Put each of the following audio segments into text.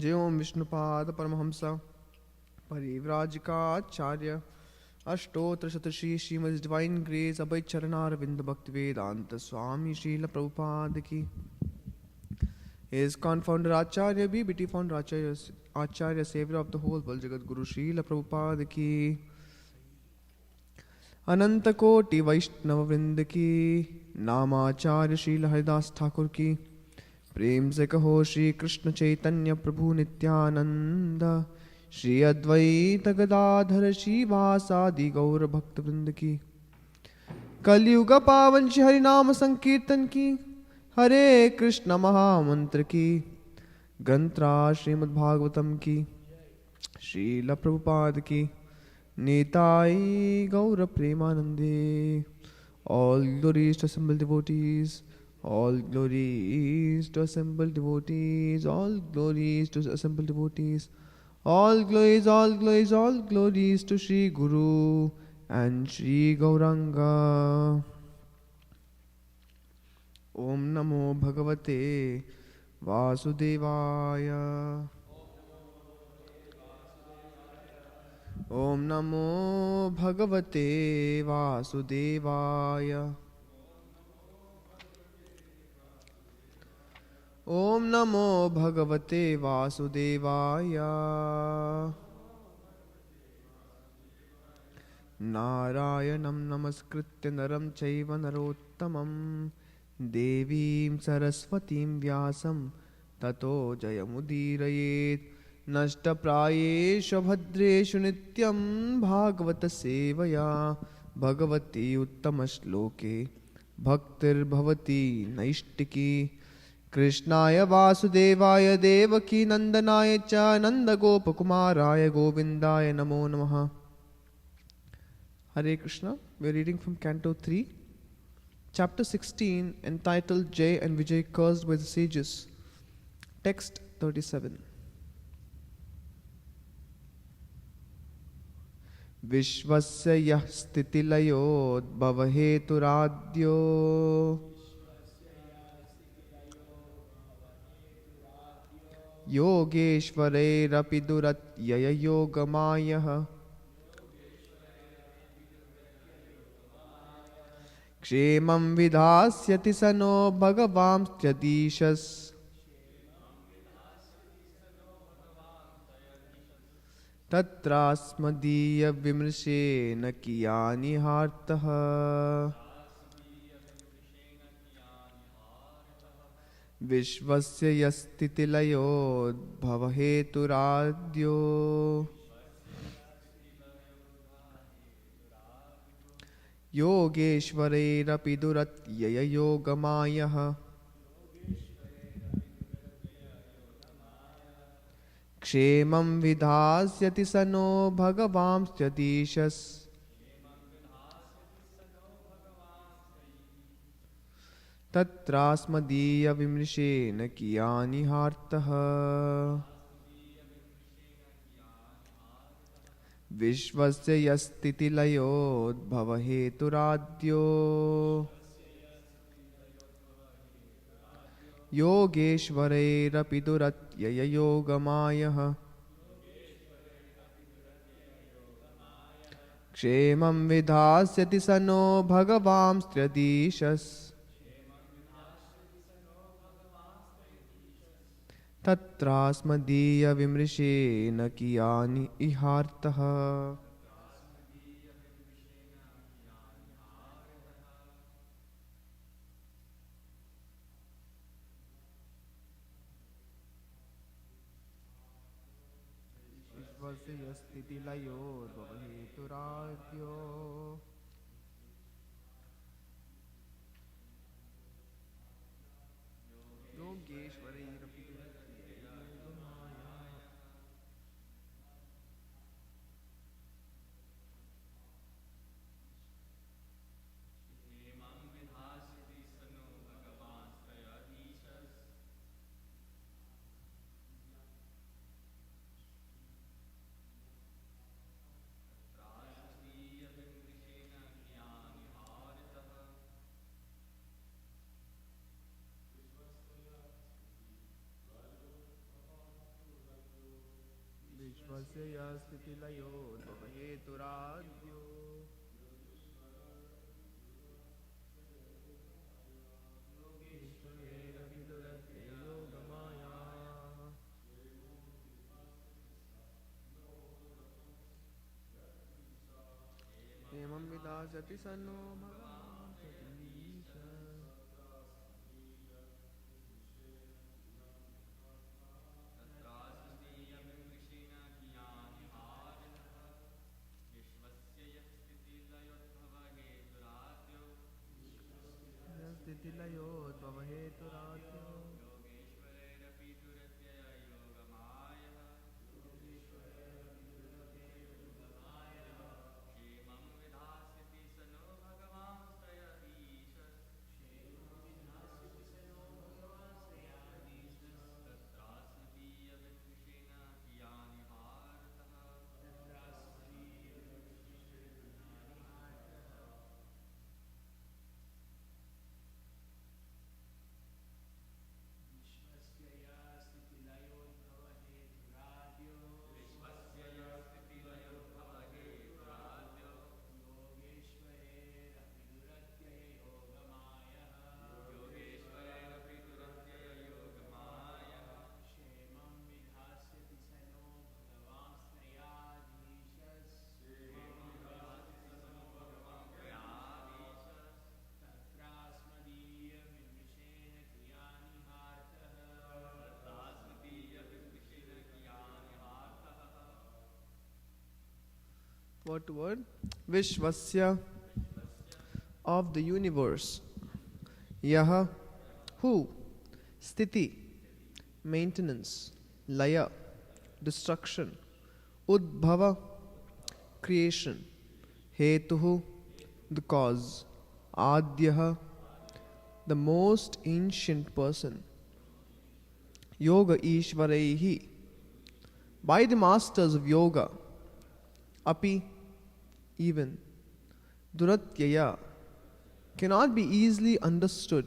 जय ओम Vishnupad Paramhans परिव्राजकाचार्य अष्टोत्र शतश्री Shrimad divine grace अभय चरणारविंद भक्ति वेदांत स्वामी श्रील प्रभुपाद की His confounder Acharya BBT founder Acharya savior of the whole world Jagat Guru Srila Prabhupada ki अनंत कोटि वैष्णव वृंद की नामाचार्य श्रील हरिदास ठाकुर की प्रेम से कहो श्री कृष्ण चैतन्य प्रभु नित्यानंद श्री अद्वैत गदाधर श्रीवासादि गौर भक्त वृंद की कलयुग पावन श्री हरिनाम संकीर्तन की हरे कृष्ण महामंत्र की ग्रंथराज श्रीमद् भागवतम की श्रील प्रभुपाद की Nitai Gaura Premanande. All glories to assembled devotees. All glories to assembled devotees. All glories to assembled devotees. All glories, all glories, all glories to Sri Guru and Sri Gauranga. Om Namo Bhagavate Vasudevaya. Om Namo Bhagavate Vasudevaya. Om Namo Bhagavate Vasudevaya. Narayanam Namaskritya Naram Chaiva Narottamam Devim Saraswatim Vyasam Tato Jayamudirayet नष्टप्रायेषु भद्रेषु नित्यं भागवत सेवया भगवती उत्तमश्लोके भक्तिर्भवती नैष्टिकी कृष्णाय वासुदेवाय देवकी नंदनाय च नंदगोपकुमाराय गोविंदाय नमो नमः. Hare Krishna. We are reading from Canto 3, Chapter 16, entitled Jay and Vijay cursed by the sages. Text 37. विश्वस्य यः स्थितिलयोद्भव हेतुराद्यो योगेश्वरैरपि दुरत्यय योगमायः क्षेमं विधास्यति स नो भगवांस्त्यधीशस् तत्रास्मदीय विमृशेन कियानि हार्तः विश्वस्य यस्थितिलयोद्भव हेतुराद्यो योगेश्वरैरपि दुरत्यय योगमायः क्षेमं विधास्यति स नो भगवांस्त्यधीशस् तत्रास्मदीय विमृशेन कियानि हार्तः विश्वस्य यस्थितिलयोद्भव हेतुराद्यो योगेश्वरैरपि दुरत्यय योगमायः क्षेमं विधास्यति स नो भगवांस्त्यधीशस् तत्रास्मदीय विमृशेन कियानि इहार्तः. विश्वस्य यस्थितिलयोद्भव हेतुराद्यो योगेश्वरैरपि Emam vidāsati sano bhagavan pratīša. Stitilayo tvavaheturadyo. Word to word. Vishvasya, of the universe. Yaha, who. Sthiti, maintenance. Laya, destruction. Udbhava, creation. Hetuhu, the cause. Adyaha, the most ancient person. Yoga Ishvaraihi, by the masters of yoga. Api, even. Duratyaya, cannot be easily understood.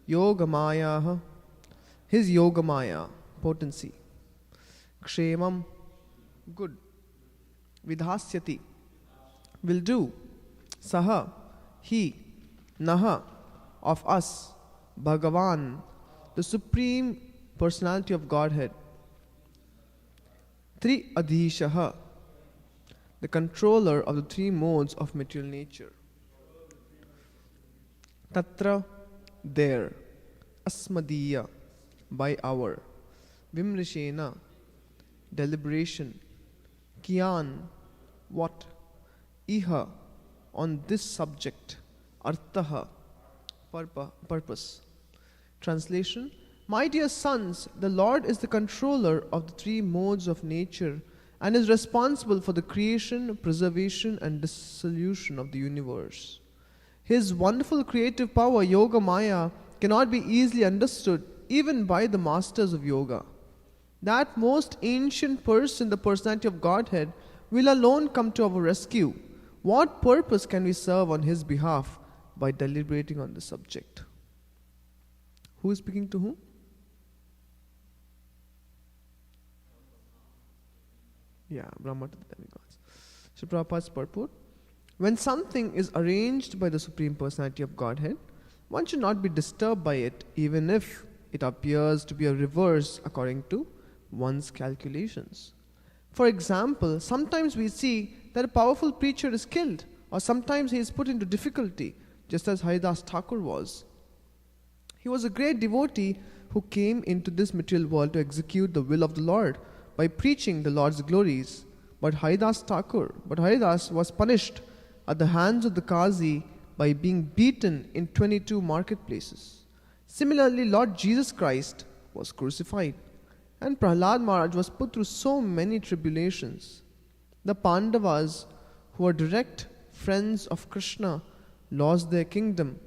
Yogamaya, his Yogamaya, potency. Kshemam, good. Vidhasyati, will do. Saha, he. Naha, of us. Bhagavan, the Supreme Personality of Godhead. Tri Adhishaha, the controller of the three modes of material nature. Tatra, there. Asmadiya, by our. Vimrishena, deliberation. Kiyan, what. Iha, on this subject. Arthaha, purpose. Translation: My dear sons, the Lord is the controller of the three modes of nature and is responsible for the creation, preservation, and dissolution of the universe. His wonderful creative power, Yoga Maya, cannot be easily understood even by the masters of yoga. That most ancient person, the personality of Godhead, will alone come to our rescue. What purpose can we serve on his behalf by deliberating on the subject? Who is speaking to whom? Yeah, Brahma to the demigods. So Prabhupada's purport: when something is arranged by the Supreme Personality of Godhead, one should not be disturbed by it, even if it appears to be a reverse according to one's calculations. For example, sometimes we see that a powerful preacher is killed, or sometimes he is put into difficulty, just as Haridas Thakur was. He was a great devotee who came into this material world to execute the will of the Lord by preaching the Lord's glories. But Haridas was punished at the hands of the Qazi by being beaten in 22 marketplaces. Similarly, Lord Jesus Christ was crucified, and Prahlad Maharaj was put through so many tribulations. The Pandavas, who were direct friends of Krishna, lost their kingdom.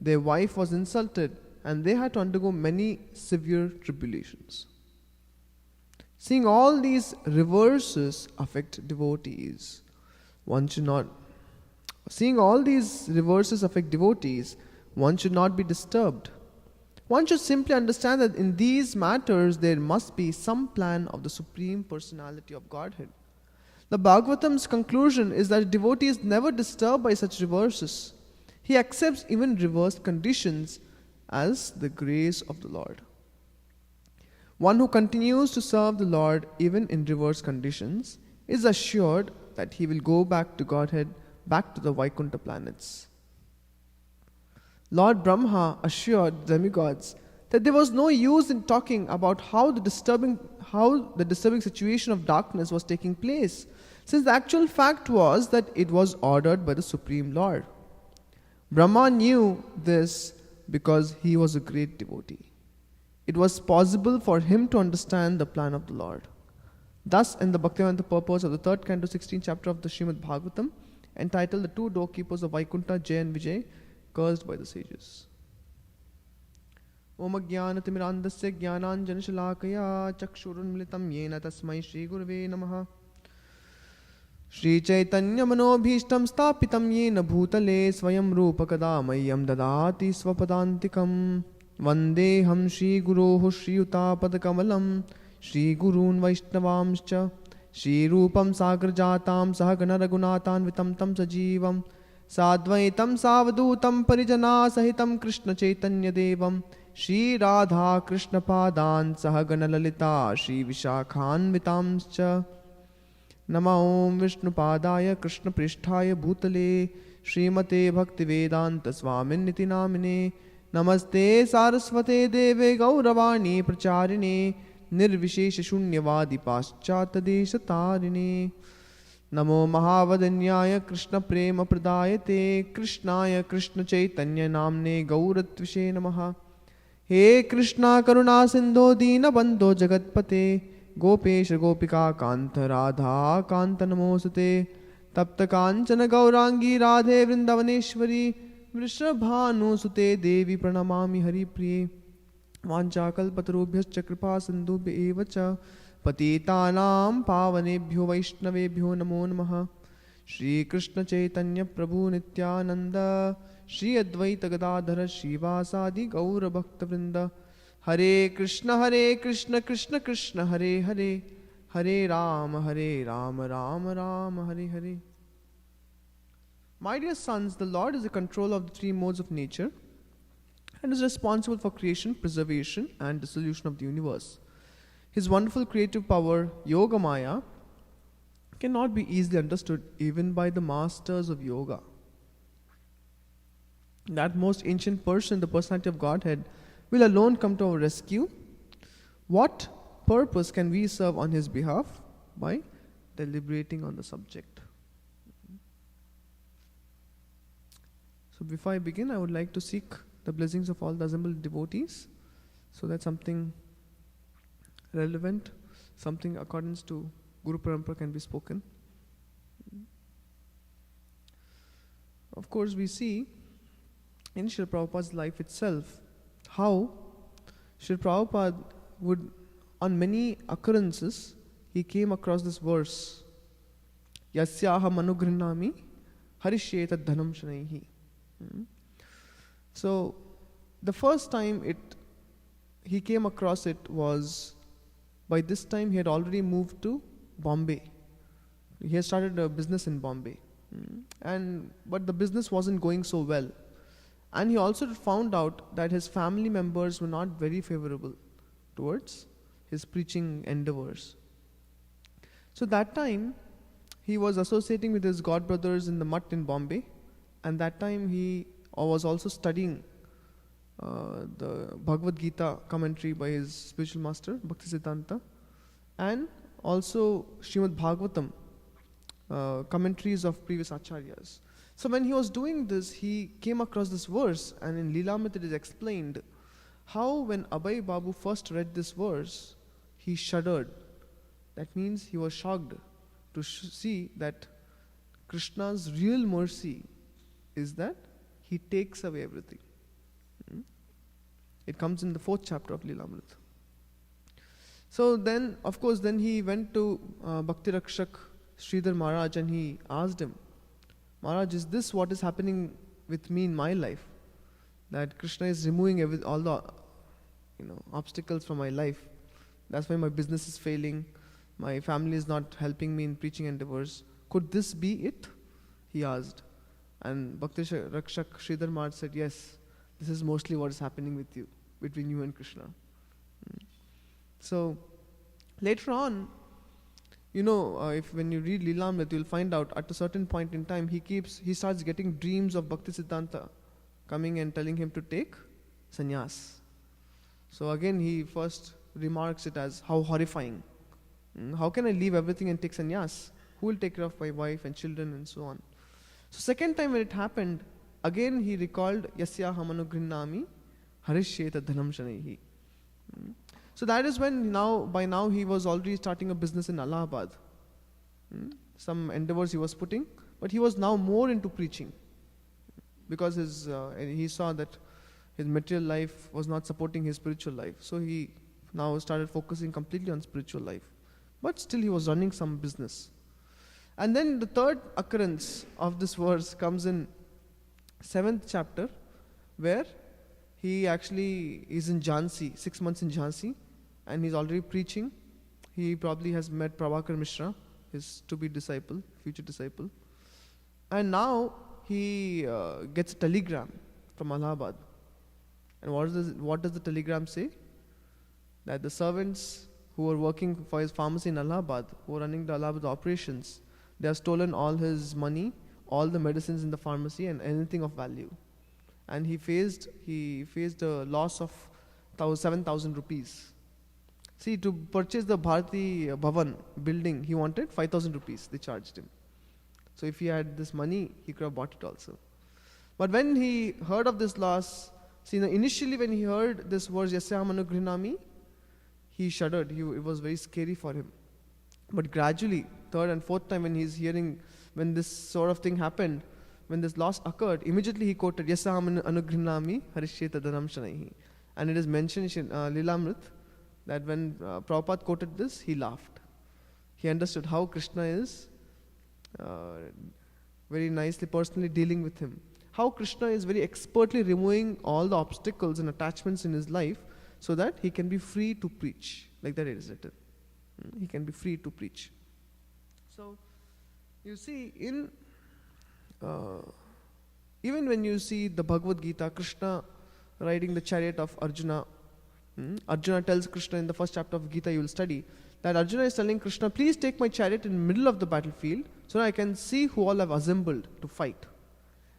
Their wife was insulted, and they had to undergo many severe tribulations. Seeing all these reverses affect devotees, one should not be disturbed. One should simply understand that in these matters there must be some plan of the Supreme Personality of Godhead. The Bhagavatam's conclusion is that a devotee is never disturbed by such reverses. He accepts even reversed conditions as the grace of the Lord. One who continues to serve the Lord even in reverse conditions is assured that he will go back to Godhead, back to the Vaikuntha planets. Lord Brahma assured demigods that there was no use in talking about how the disturbing situation of darkness was taking place, since the actual fact was that it was ordered by the Supreme Lord. Brahma knew this because he was a great devotee. It was possible for him to understand the plan of the Lord. Thus, in the Bhaktivedanta purpose of the 3rd canto, 16th chapter of the Śrimad Bhāgavatam, entitled The Two Doorkeepers of Vaikuntha, Jay and Vijay, cursed by the sages. Om Ajnanatimmirandasya Jnananjanashalakaya Chakshurunmilitam Yena Tasmai Shri Gurave Namaha Shri Chaitanya Manobhishtam Stapitam Yena Bhutale Swayam Rupa Kadamayam Dadati Swapadantikam Vandeham Shri Guroho Shri Utapadakamalam Shri Gurun Vaishnavamscha Shri Rupam Sagrajatam Sahagana Raghunatan Vitam Tam Sajivam Sadvaitam Savadutam Parijana Sahitam Krishna Chaitanya Devam Shri Radha Krishna Padan Sahagana Lalita Shri Vishakhan Vitamscha Nama Om Vishnu Padaya Krishna Pristhaya Bhutale Srimate Bhaktivedanta Swamin Niti Namine Namaste Saraswate Deve Gauravani Pracharine Nirvishesha Shunyavadi Paschata Desha Tarine Namo Mahavadanyaya Krishna Prema Pradayate Krishnaya Krishna Chaitanya Namne Gauratvishe Namaha He Krishna Karuna Sindho Dina Bandho Jagatpate Gopesha Gopika Kanta Radha Kanta Namosate Tapta Kanchana Gaurangi Radhe Vrindavaneshwari Vrishabhanu Sute Devi Pranamami Hari Priye Vanchakal Patarubhyascha Kripa Sindhubhya Evacha Patitanam Pavanebhyo Vaishnavebhyo Namo Namaha Shri Krishna Chaitanya Prabhu Nityananda Shri Advaita Gadadhara Shivasadi Gaura Bhakta Vrinda Hare Krishna Krishna Krishna Hare Hare Hare Rama Rama Rama Hare Hare. My dear sons, the Lord is the controller of the 3 modes of nature and is responsible for creation, preservation and dissolution of the universe. His wonderful creative power, Yoga Maya, cannot be easily understood even by the masters of yoga. That most ancient person, the personality of Godhead, will alone come to our rescue. What purpose can we serve on his behalf? By deliberating on the subject. So before I begin, I would like to seek the blessings of all the assembled devotees, so that something relevant, something accordance to Guru Parampara can be spoken. Of course, we see in Srila Prabhupada's life itself how Srila Prabhupada would, on many occurrences, he came across this verse, Yasyaha manugrinami harishyeta dhanam shanaihi. So, the first time he came across it was, by this time he had already moved to Bombay. He had started a business in Bombay. But the business wasn't going so well. And he also found out that his family members were not very favorable towards his preaching endeavors. So that time, he was associating with his godbrothers in the mutt in Bombay. And that time he was also studying the Bhagavad Gita commentary by his spiritual master, Bhaktisiddhanta, and also Śrimad Bhāgavatam, commentaries of previous acharyas. So when he was doing this, he came across this verse, and in Leelamrita it is explained how when Abhay Babu first read this verse, he shuddered. That means he was shocked to see that Krishna's real mercy is that he takes away everything. It comes in the 4th chapter of Leelamrita. So then, of course, then he went to Bhakti Rakshak Sridhar Maharaj and he asked him, Maharaj, is this what is happening with me in my life? That Krishna is removing all the obstacles from my life. That's why my business is failing. My family is not helping me in preaching endeavors. Could this be it? He asked. And Bhakti Rakshak Sridhar Maharaj said, yes, this is mostly what is happening with you, between you and Krishna. So, later on, if when you read Leelamrit, you'll find out at a certain point in time, he starts getting dreams of Bhakti Siddhanta coming and telling him to take sannyas. So again, he first remarks it as how horrifying. How can I leave everything and take sannyas? Who will take care of my wife and children and so on? So second time when it happened, again he recalled Yasya Hamanugrinnami Harisheta Dhanam Shanaihi. So that is when by now he was already starting a business in Allahabad. Some endeavors he was putting, but he was now more into preaching because he saw that his material life was not supporting his spiritual life. So he now started focusing completely on spiritual life. But still he was running some business. And then the third occurrence of this verse comes in 7th chapter, where he actually is in Jhansi, 6 months in Jhansi, and he's already preaching. He probably has met Prabhakar Mishra, his to-be disciple, future disciple. And now he gets a telegram from Allahabad. And what does the telegram say? That the servants who were working for his pharmacy in Allahabad, who were running the Allahabad operations, they have stolen all his money, all the medicines in the pharmacy, and anything of value. And he faced a loss of 7,000 rupees. See, to purchase the Bharati Bhavan building, he wanted 5,000 rupees. They charged him. So if he had this money, he could have bought it also. But when he heard of this loss, initially when he heard this verse, Yasya Manugrinami, he shuddered. It was very scary for him. But gradually, third and fourth time when he's hearing, when this sort of thing happened, when this loss occurred, immediately he quoted, Yasya Manugrinami Harisheta Dhanam Shanaihi. And it is mentioned in Leelamrit that when Prabhupada quoted this, he laughed. He understood how Krishna is very nicely, personally dealing with him. How Krishna is very expertly removing all the obstacles and attachments in his life so that he can be free to preach. Like that it is written. He can be free to preach. So, you see, even when you see the Bhagavad Gita, Krishna riding the chariot of Arjuna, Arjuna tells Krishna in the first chapter of Gita you will study, that Arjuna is telling Krishna, please take my chariot in the middle of the battlefield so that I can see who all have assembled to fight.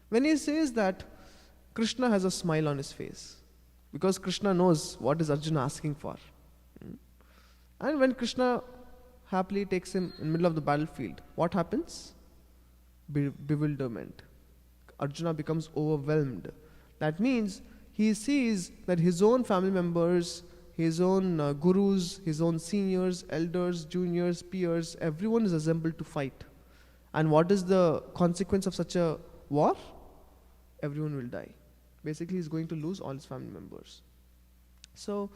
When he says that, Krishna has a smile on his face, because Krishna knows what is Arjuna asking for. And when Krishna happily takes him in the middle of the battlefield, what happens? Bewilderment. Arjuna becomes overwhelmed. That means he sees that his own family members, his own gurus, his own seniors, elders, juniors, peers, everyone is assembled to fight. And what is the consequence of such a war? Everyone will die. Basically, he's going to lose all his family members. So,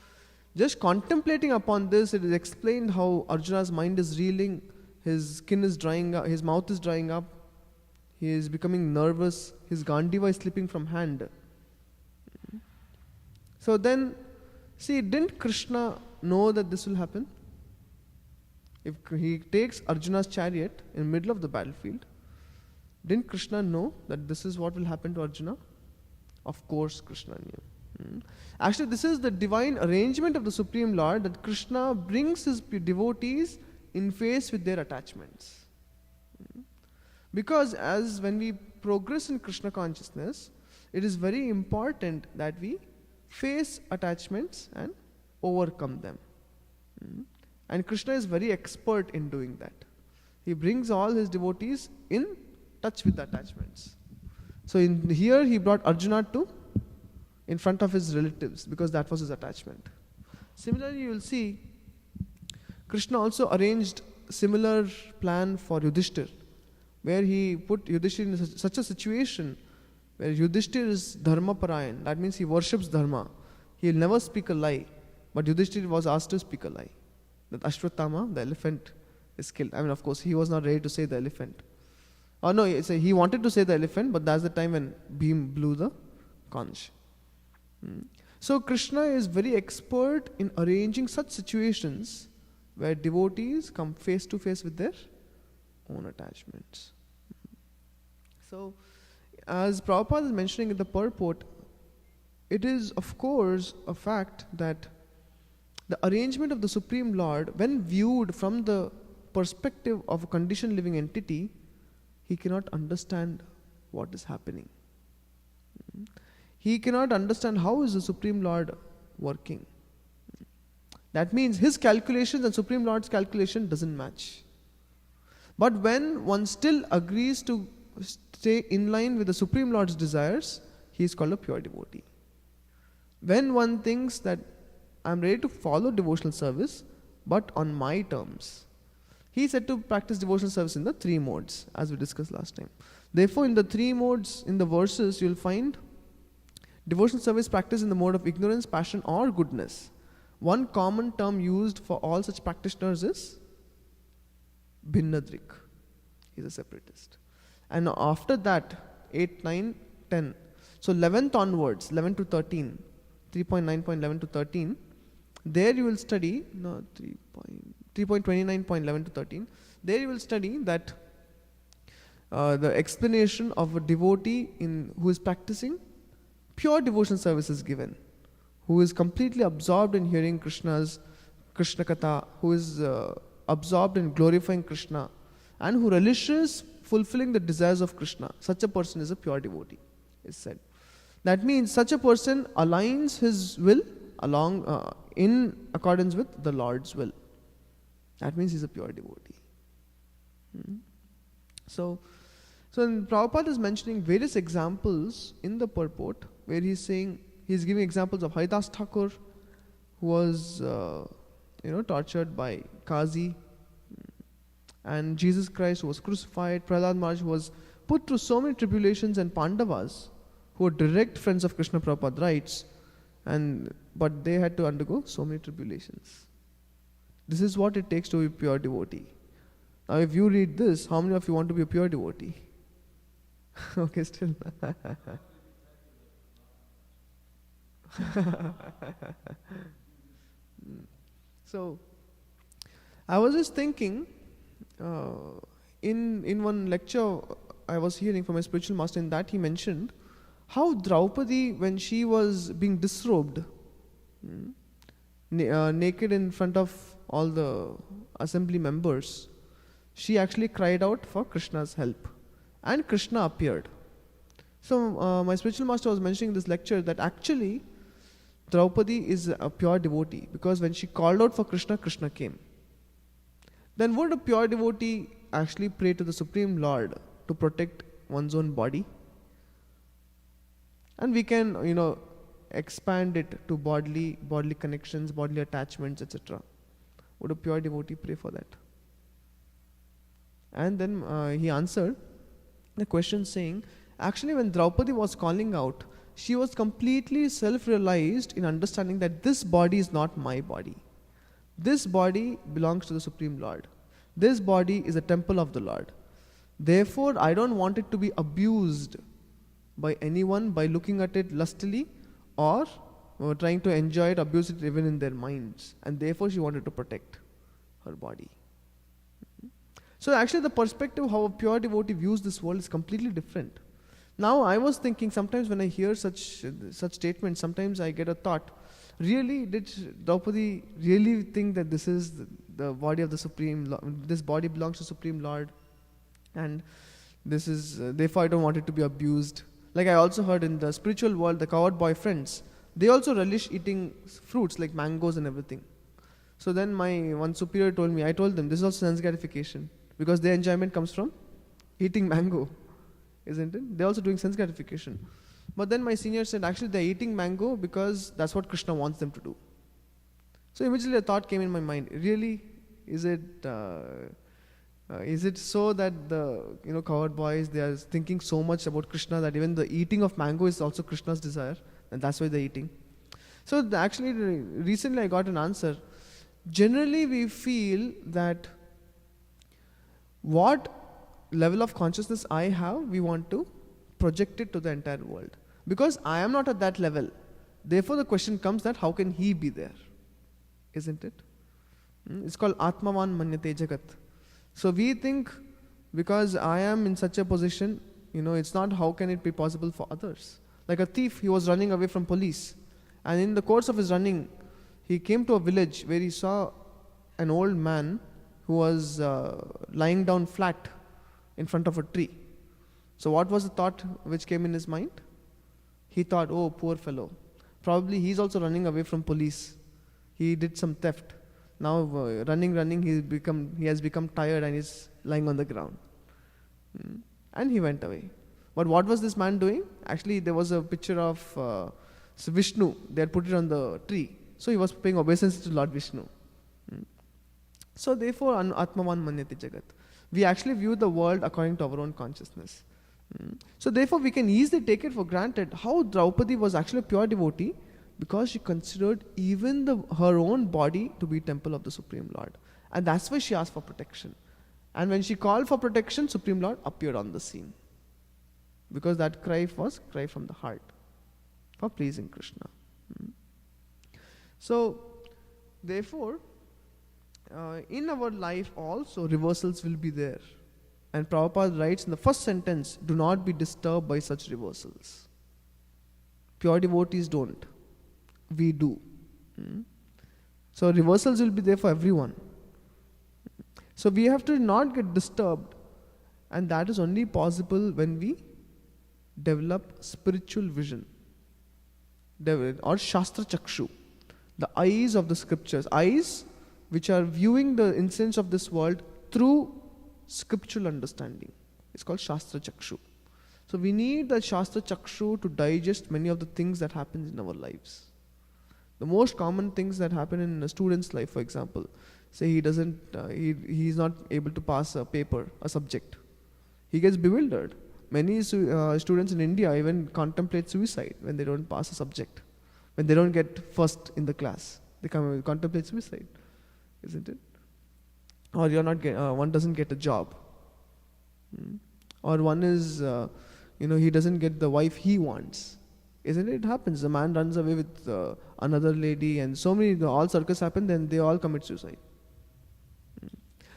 just contemplating upon this, it is explained how Arjuna's mind is reeling, his skin is drying up, his mouth is drying up, he is becoming nervous, his Gandiva is slipping from hand. So then, see, didn't Krishna know that this will happen? If he takes Arjuna's chariot in the middle of the battlefield, didn't Krishna know that this is what will happen to Arjuna? Of course Krishna knew. Actually, this is the divine arrangement of the Supreme Lord, that Krishna brings his devotees in face with their attachments. Because when we progress in Krishna consciousness, it is very important that we face attachments and overcome them. And Krishna is very expert in doing that. He brings all his devotees in touch with the attachments. So here he brought Arjuna in front of his relatives, because that was his attachment. Similarly, you will see Krishna also arranged similar plan for Yudhishthir, where he put Yudhishthir in such a situation where Yudhishthir is dharma parayan. That means he worships dharma. He will never speak a lie. But Yudhishthir was asked to speak a lie. That Ashwatthama, the elephant, is killed. I mean, of course, he was not ready to say the elephant. Oh no, he wanted to say the elephant, but that's the time when Bhim blew the conch. So Krishna is very expert in arranging such situations where devotees come face to face with their own attachments. So, as Prabhupada is mentioning in the purport, it is of course a fact that the arrangement of the Supreme Lord, when viewed from the perspective of a conditioned living entity, he cannot understand what is happening. He cannot understand how is the Supreme Lord working. That means his calculations and Supreme Lord's calculation doesn't match. But when one still agrees to stay in line with the Supreme Lord's desires, he is called a pure devotee. When one thinks that I am ready to follow devotional service, but on my terms, he is said to practice devotional service in the three modes, as we discussed last time. Therefore, in the three modes, in the verses, you will find devotional service practiced in the mode of ignorance, passion, or goodness. One common term used for all such practitioners is Bhinnadrik. He is a separatist. And after that, 8, 9, 10. So 11th onwards, 11 to 13, 3.9.11 to 13, there you will study, 3.29.11 to 13, there you will study that the explanation of a devotee who is practicing pure devotional service is given, who is completely absorbed in hearing Krishna Katha, who is absorbed in glorifying Krishna, and who relishes fulfilling the desires of Krishna. Such a person is a pure devotee, is said. That means such a person aligns his will in accordance with the Lord's will. That means he is a pure devotee. So Prabhupada is mentioning various examples in the purport where he's giving examples of Haridas Thakur, who was tortured by Kazi, and Jesus Christ, who was crucified, Prahlad Maharaj, who was put through so many tribulations, and Pandavas, who were direct friends of Krishna. Prabhupada writes, but they had to undergo so many tribulations. This is what it takes to be a pure devotee. Now if you read this, how many of you want to be a pure devotee? Okay, still. So, I was just thinking, in one lecture I was hearing from my spiritual master, in that he mentioned how Draupadi, when she was being disrobed, naked in front of all the assembly members, she actually cried out for Krishna's help, and Krishna appeared. So my spiritual master was mentioning in this lecture that actually Draupadi is a pure devotee, because when she called out for Krishna, Krishna came. Then would a pure devotee actually pray to the Supreme Lord to protect one's own body? And we can, expand it to bodily connections, bodily attachments, etc. Would a pure devotee pray for that? And then he answered the question saying, actually when Draupadi was calling out, she was completely self-realized in understanding that this body is not my body. This body belongs to the Supreme Lord. This body is a temple of the Lord. Therefore, I don't want it to be abused by anyone by looking at it lustily or trying to enjoy it, abuse it even in their minds. And therefore, she wanted to protect her body. So actually the perspective of how a pure devotee views this world is completely different. Now I was thinking, sometimes when I hear such statements, sometimes I get a thought, really did Draupadi really think that this is the body of the Supreme Lord, this body belongs to Supreme Lord, and this is, therefore I don't want it to be abused. Like I also heard in the spiritual world, the coward boyfriends, they also relish eating fruits like mangoes and everything. So then my one superior told me, I told them, this is also sense gratification, because their enjoyment comes from eating mango, isn't it? They're also doing sense gratification. But then my senior said, actually they're eating mango because that's what Krishna wants them to do. So immediately a thought came in my mind, really, is it so that the coward boys, they are thinking so much about Krishna that even the eating of mango is also Krishna's desire, and that's why they're eating? So actually recently I got an answer. Generally we feel that what level of consciousness I have, we want to project it to the entire world. Because I am not at that level. Therefore the question comes that how can he be there? Isn't it? It's called Atmavan Manyate Jagat. So we think because I am in such a position, it's not how can it be possible for others. Like a thief, he was running away from police. And in the course of his running, he came to a village where he saw an old man who was lying down flat in front of a tree. So what was the thought which came in his mind? He thought, oh, poor fellow. Probably he's also running away from police. He did some theft. Now running, he has become tired and is lying on the ground. And he went away. But what was this man doing? Actually, there was a picture of Vishnu. They had put it on the tree. So he was paying obeisance to Lord Vishnu. So therefore, Atmavan Manyate Jagat. We actually view the world according to our own consciousness. So therefore, we can easily take it for granted how Draupadi was actually a pure devotee, because she considered even her own body to be temple of the Supreme Lord. And that's why she asked for protection. And when she called for protection, Supreme Lord appeared on the scene. Because that cry was cry from the heart for pleasing Krishna. So, therefore, in our life also reversals will be there. And Prabhupada writes in the first sentence, do not be disturbed by such reversals. Pure devotees don't. We do. So reversals will be there for everyone. So we have to not get disturbed, and that is only possible when we develop spiritual vision, or Shastra Chakshu, the eyes of the scriptures, eyes which are viewing the incidents of this world through scriptural understanding. It's called Shastra Chakshu. So we need the Shastra Chakshu to digest many of the things that happen in our lives. The most common things that happen in a student's life, for example, say he is not able to pass a paper, a subject. He gets bewildered. Many students in India even contemplate suicide when they don't pass a subject. When they don't get first in the class, they contemplate suicide, isn't it? Or one doesn't get a job. Or one is, he doesn't get the wife he wants. Isn't it? It happens. The man runs away with another lady, and so many, all circus happen, then they all commit suicide.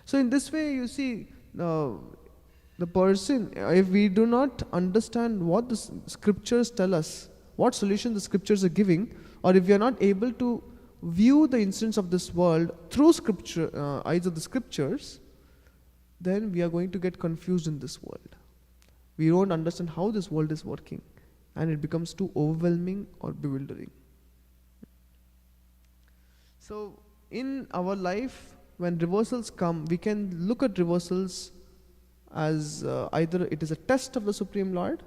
So in this way, you see, the person, if we do not understand what the scriptures tell us, what solution the scriptures are giving, or if we are not able to view the incidents of this world through scripture, eyes of the scriptures, then we are going to get confused in this world. We don't understand how this world is working, and it becomes too overwhelming or bewildering. So in our life, when reversals come, we can look at reversals as either it is a test of the Supreme Lord,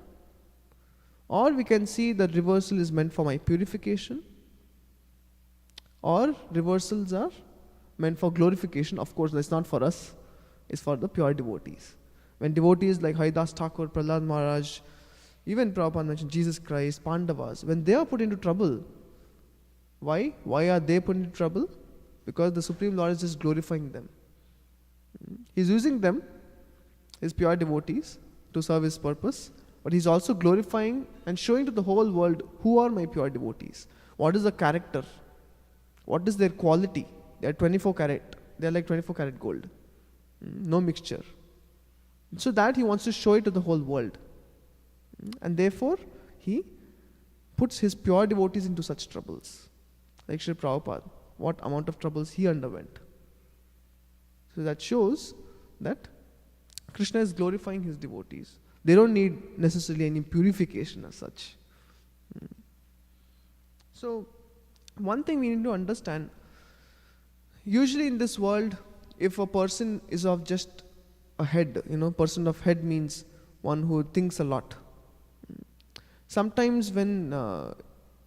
or we can see that reversal is meant for my purification, or reversals are meant for glorification. Of course, that's not for us, it's for the pure devotees. When devotees like Haridas Thakur, Prahlad Maharaj, even Prabhupada mentioned Jesus Christ, Pandavas, when they are put into trouble, why? Why are they put into trouble? Because the Supreme Lord is just glorifying them. He's using them, his pure devotees, to serve his purpose, but he's also glorifying and showing to the whole world who are my pure devotees. What is the character? What is their quality? They are 24 karat. They are like 24 karat gold. No mixture. So that he wants to show it to the whole world. And therefore, he puts his pure devotees into such troubles. Like Srila Prabhupada, what amount of troubles he underwent. So that shows that Krishna is glorifying his devotees. They don't need necessarily any purification as such. So, one thing we need to understand, usually in this world, if a person is of just a head, person of head means one who thinks a lot. Sometimes when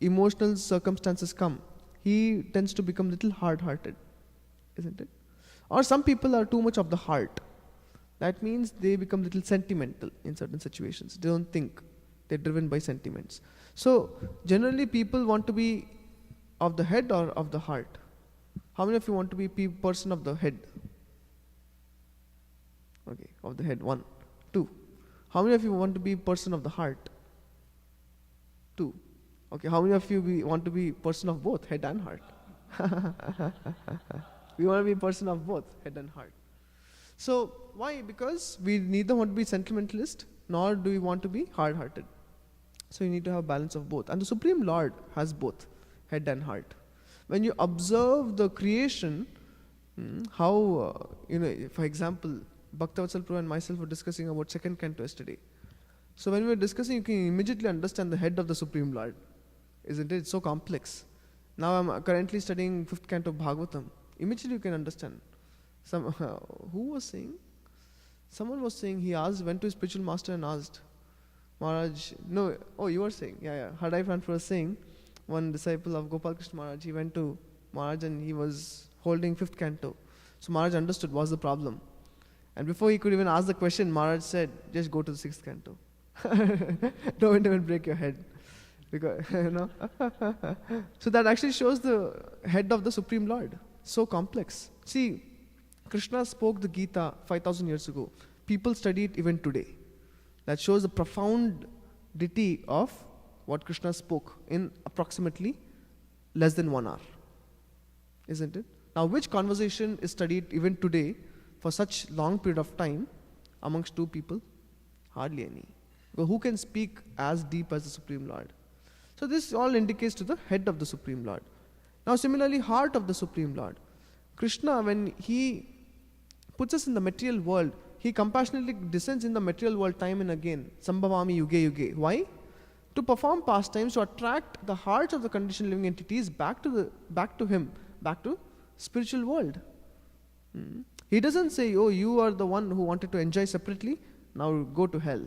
emotional circumstances come, he tends to become a little hard-hearted, isn't it? Or some people are too much of the heart. That means they become a little sentimental in certain situations. They don't think. They're driven by sentiments. So, generally people want to be of the head or of the heart. How many of you want to be a person of the head? Okay, of the head, 1. 2. How many of you want to be a person of the heart? 2. Okay, how many of you want to be person of both, head and heart? We want to be a person of both, head and heart. So, why? Because we neither want to be sentimentalist, nor do we want to be hard-hearted. So you need to have balance of both. And the Supreme Lord has both, head and heart. When you observe the creation, how, for example, Bhaktavatsal Prabhu and myself were discussing about second canto yesterday. So when we were discussing, you can immediately understand the head of the Supreme Lord. Isn't it? It's so complex. Now I'm currently studying fifth canto of Bhagavatam. Immediately you can understand. Who was saying? Someone was saying, went to his spiritual master and asked, Maharaj, you were saying, Hadai Pranpur was saying, one disciple of Gopal Krishna Maharaj, he went to Maharaj and he was holding fifth canto. So Maharaj understood what's the problem. And before he could even ask the question, Maharaj said, just go to the sixth canto. Don't even break your head. Because, So that actually shows the head of the Supreme Lord. So complex. See, Krishna spoke the Gita 5,000 years ago. People study it even today. That shows the profundity of what Krishna spoke in approximately less than 1 hour. Isn't it? Now, which conversation is studied even today for such long period of time amongst two people? Hardly any. But who can speak as deep as the Supreme Lord? So this all indicates to the head of the Supreme Lord. Now similarly, heart of the Supreme Lord. Krishna, when he puts us in the material world, he compassionately descends in the material world time and again. Sambhavami yuge yuge. Why? To perform pastimes, to attract the hearts of the conditioned living entities back to him, back to spiritual world. He doesn't say, oh, you are the one who wanted to enjoy separately, now go to hell.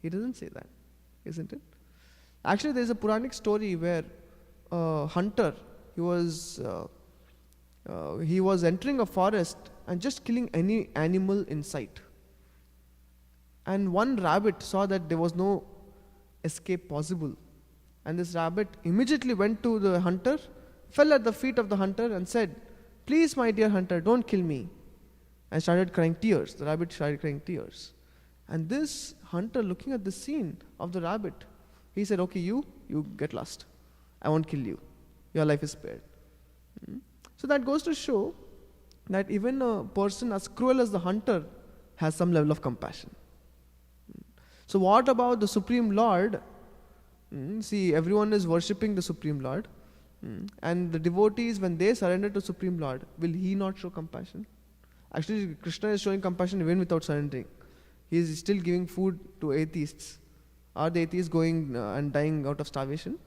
He doesn't say that, isn't it? Actually, there's a Puranic story where a hunter, he was entering a forest and just killing any animal in sight. And one rabbit saw that there was no escape possible. And this rabbit immediately went to the hunter, fell at the feet of the hunter and said, please, my dear hunter, don't kill me. And started crying tears. The rabbit started crying tears. And this hunter, looking at the scene of the rabbit, he said, okay, you get lost. I won't kill you. Your life is spared. So that goes to show that even a person as cruel as the hunter has some level of compassion. So what about the Supreme Lord? See, everyone is worshipping the Supreme Lord. And the devotees, when they surrender to Supreme Lord, will he not show compassion? Actually, Krishna is showing compassion even without surrendering. He is still giving food to atheists. Are the atheists going and dying out of starvation?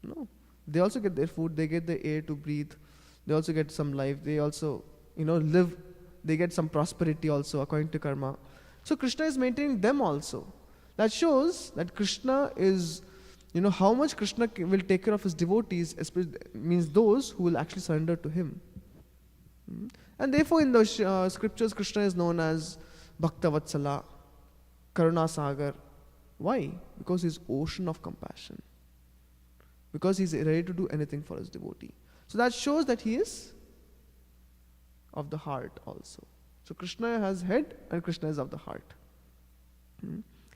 No. They also get their food, they get the air to breathe, they also get some life, they also, live, they get some prosperity also according to karma. So Krishna is maintaining them also. That shows that Krishna is, how much Krishna will take care of his devotees, means those who will actually surrender to him. And therefore in the scriptures, Krishna is known as Bhakta Vatsala, Karuna Sagar. Why? Because he is ocean of compassion. Because he is ready to do anything for his devotee. So that shows that he is of the heart also. So Krishna has head and Krishna is of the heart.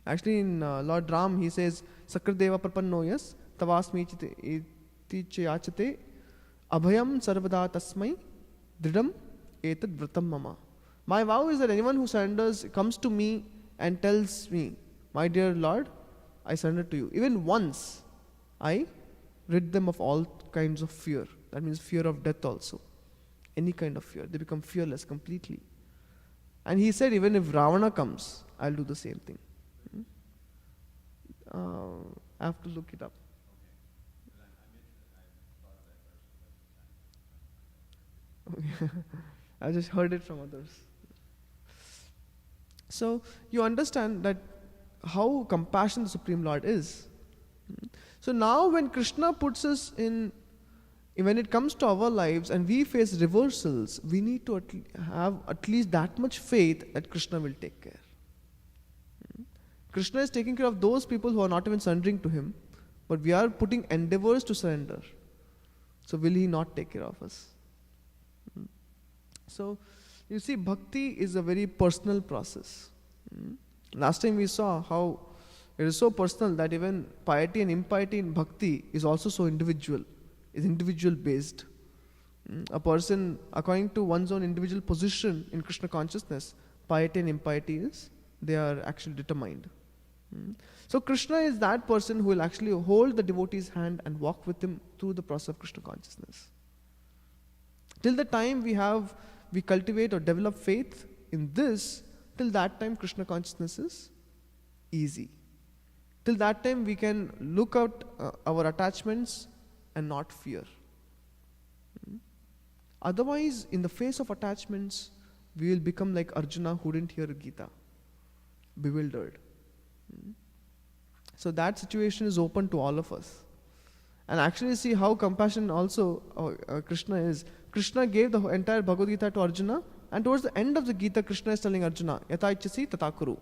Actually in Lord Ram he says, Sakradeva prapannoyas tavasmi iti chayachate abhayam sarvada tasmai dridam etad vratam mama. My vow is that anyone who surrenders, comes to me and tells me, my dear Lord, I surrender to you. Even once, I rid them of all kinds of fear. That means fear of death also. Any kind of fear. They become fearless completely. And he said, even if Ravana comes, I'll do the same thing. I have to look it up. I just heard it from others. So you understand that how compassionate the Supreme Lord is. So now when Krishna puts us in, when it comes to our lives and we face reversals, we need to have at least that much faith that Krishna will take care. Krishna is taking care of those people who are not even surrendering to him, but we are putting endeavors to surrender. So will he not take care of us? So you see, bhakti is a very personal process. Last time we saw how, It is so personal that even piety and impiety in bhakti is also so individual. Is individual based. A person, according to one's own individual position in Krishna consciousness, piety and impiety they are actually determined. So Krishna is that person who will actually hold the devotee's hand and walk with him through the process of Krishna consciousness. Till the time we cultivate or develop faith in this, till that time Krishna consciousness is easy. Till that time we can look out our attachments and not fear. Otherwise, in the face of attachments, we will become like Arjuna who didn't hear Gita, bewildered. So that situation is open to all of us. And actually see how compassion also Krishna is. Krishna gave the entire Bhagavad Gita to Arjuna, and towards the end of the Gita, Krishna is telling Arjuna, Yatha ichchasi tata kuru.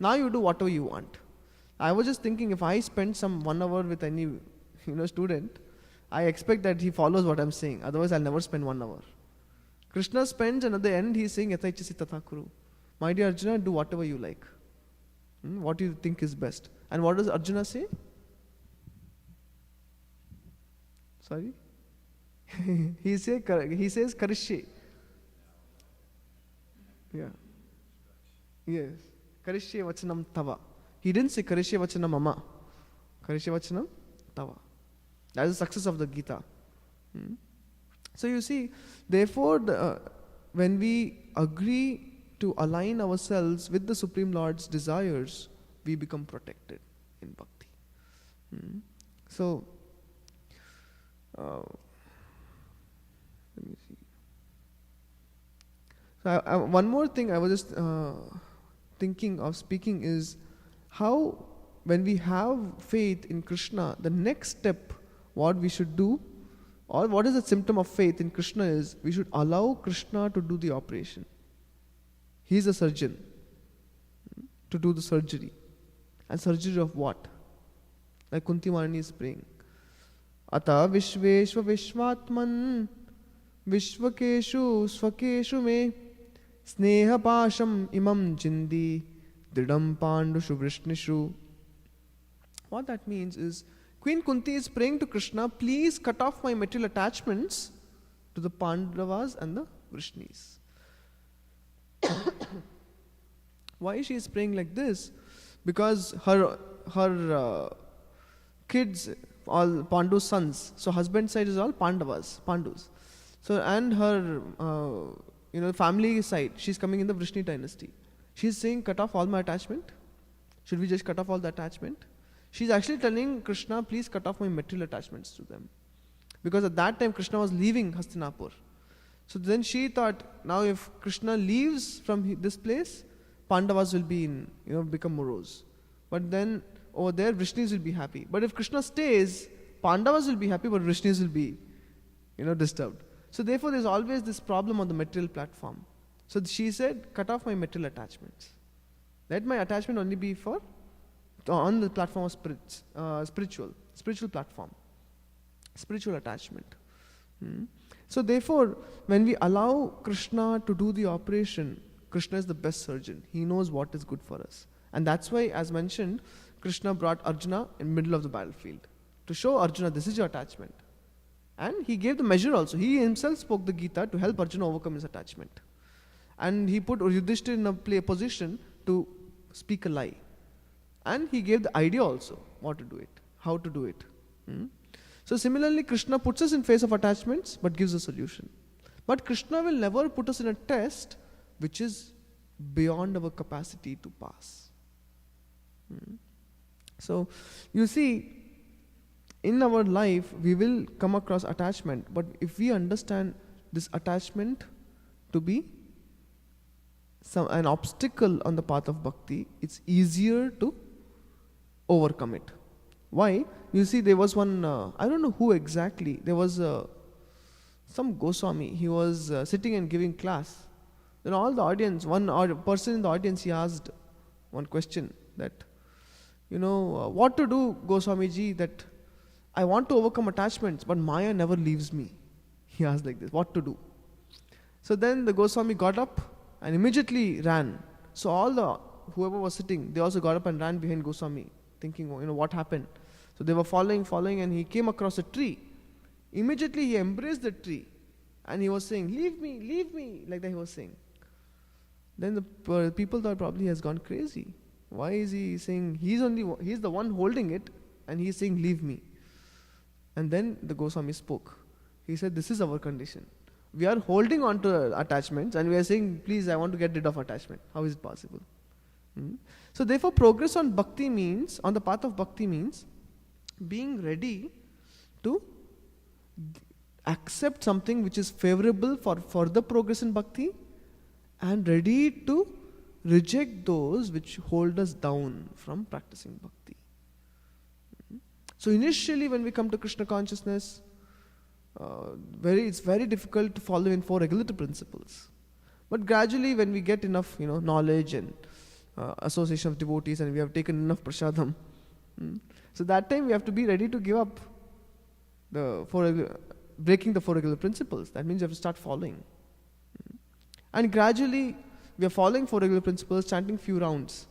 Now you do whatever you want. I was just thinking, if I spend some 1 hour with any student, I expect that he follows what I'm saying. Otherwise, I'll never spend 1 hour. Krishna spends, and at the end, he's saying, Yatha ichchasi tata kuru. My dear Arjuna, do whatever you like. What do you think is best? And what does Arjuna say? Sorry? he says Karishye. Yeah. Yes. Karishye vachanam tava. He didn't say Karishye vachanam mama. Karishye vachanam tava. That is the success of the Gita. So you see, therefore, when we agree to align ourselves with the Supreme Lord's desires, we become protected in bhakti. So, let me see. So one more thing I was just thinking of speaking is how, when we have faith in Krishna, the next step, what we should do, or what is the symptom of faith in Krishna is, we should allow Krishna to do the operation. He is a surgeon to do the surgery. And surgery of what? Like Kunti Mahārani is praying. Ata vishveshva vishvatman vishvakeshu svakeshu me sneha pasham imam jindi dridam pandushu vrishnishu. What that means is, Queen Kunti is praying to Krishna, please cut off my material attachments to the Pandavas and the Vrishnis. Why she is praying like this? Because her kids, all Pandu's sons, so husband side is all Pandavas, Pandus. So and her family side, she's coming in the Vrishni dynasty. She's saying, cut off all my attachment. Should we just cut off all the attachment? She's actually telling Krishna, please cut off my material attachments to them. Because at that time Krishna was leaving Hastinapur. So then she thought, now if Krishna leaves from this place, Pandavas will be become morose. But then over there, Vrishnis will be happy. But if Krishna stays, Pandavas will be happy, but Vrishnis will be, disturbed. So therefore, there's always this problem on the material platform. So she said, cut off my material attachments. Let my attachment only be on the platform of spiritual platform, spiritual attachment. So therefore, when we allow Krishna to do the operation, Krishna is the best surgeon. He knows what is good for us. And that's why, as mentioned, Krishna brought Arjuna in middle of the battlefield to show Arjuna, this is your attachment. And he gave the measure also. He himself spoke the Gita to help Arjuna overcome his attachment. And he put Yudhishthira in a position to speak a lie. And he gave the idea also, what to do it, how to do it. So similarly, Krishna puts us in face of attachments, but gives a solution. But Krishna will never put us in a test which is beyond our capacity to pass. So, you see, in our life, we will come across attachment, but if we understand this attachment to be an obstacle on the path of bhakti, it's easier to overcome it. Why? You see, there was one, I don't know who exactly, there was some Goswami, he was sitting and giving class. Then all the audience, one person in the audience, he asked one question that, what to do, Goswami ji, that I want to overcome attachments, but Maya never leaves me. He asked like this, what to do? So then the Goswami got up and immediately ran. So whoever was sitting, they also got up and ran behind Goswami. thinking, what happened? So they were following, and he came across a tree. Immediately he embraced the tree, and he was saying, leave me, like that he was saying. Then the people thought probably he has gone crazy. Why is he saying, he's the one holding it, and he's saying, leave me. And then the Goswami spoke. He said, this is our condition. We are holding on to attachments, and we are saying, please, I want to get rid of attachment. How is it possible? So therefore, progress on the path of bhakti means being ready to accept something which is favorable for further progress in bhakti, and ready to reject those which hold us down from practicing bhakti. So initially when we come to Krishna consciousness, it's very difficult to follow in 4 regulative principles. But gradually when we get enough knowledge and association of devotees, and we have taken enough prasadam, so that time we have to be ready to give up breaking the 4 regulative principles. That means you have to start following. And gradually we are following 4 regulative principles, chanting few rounds,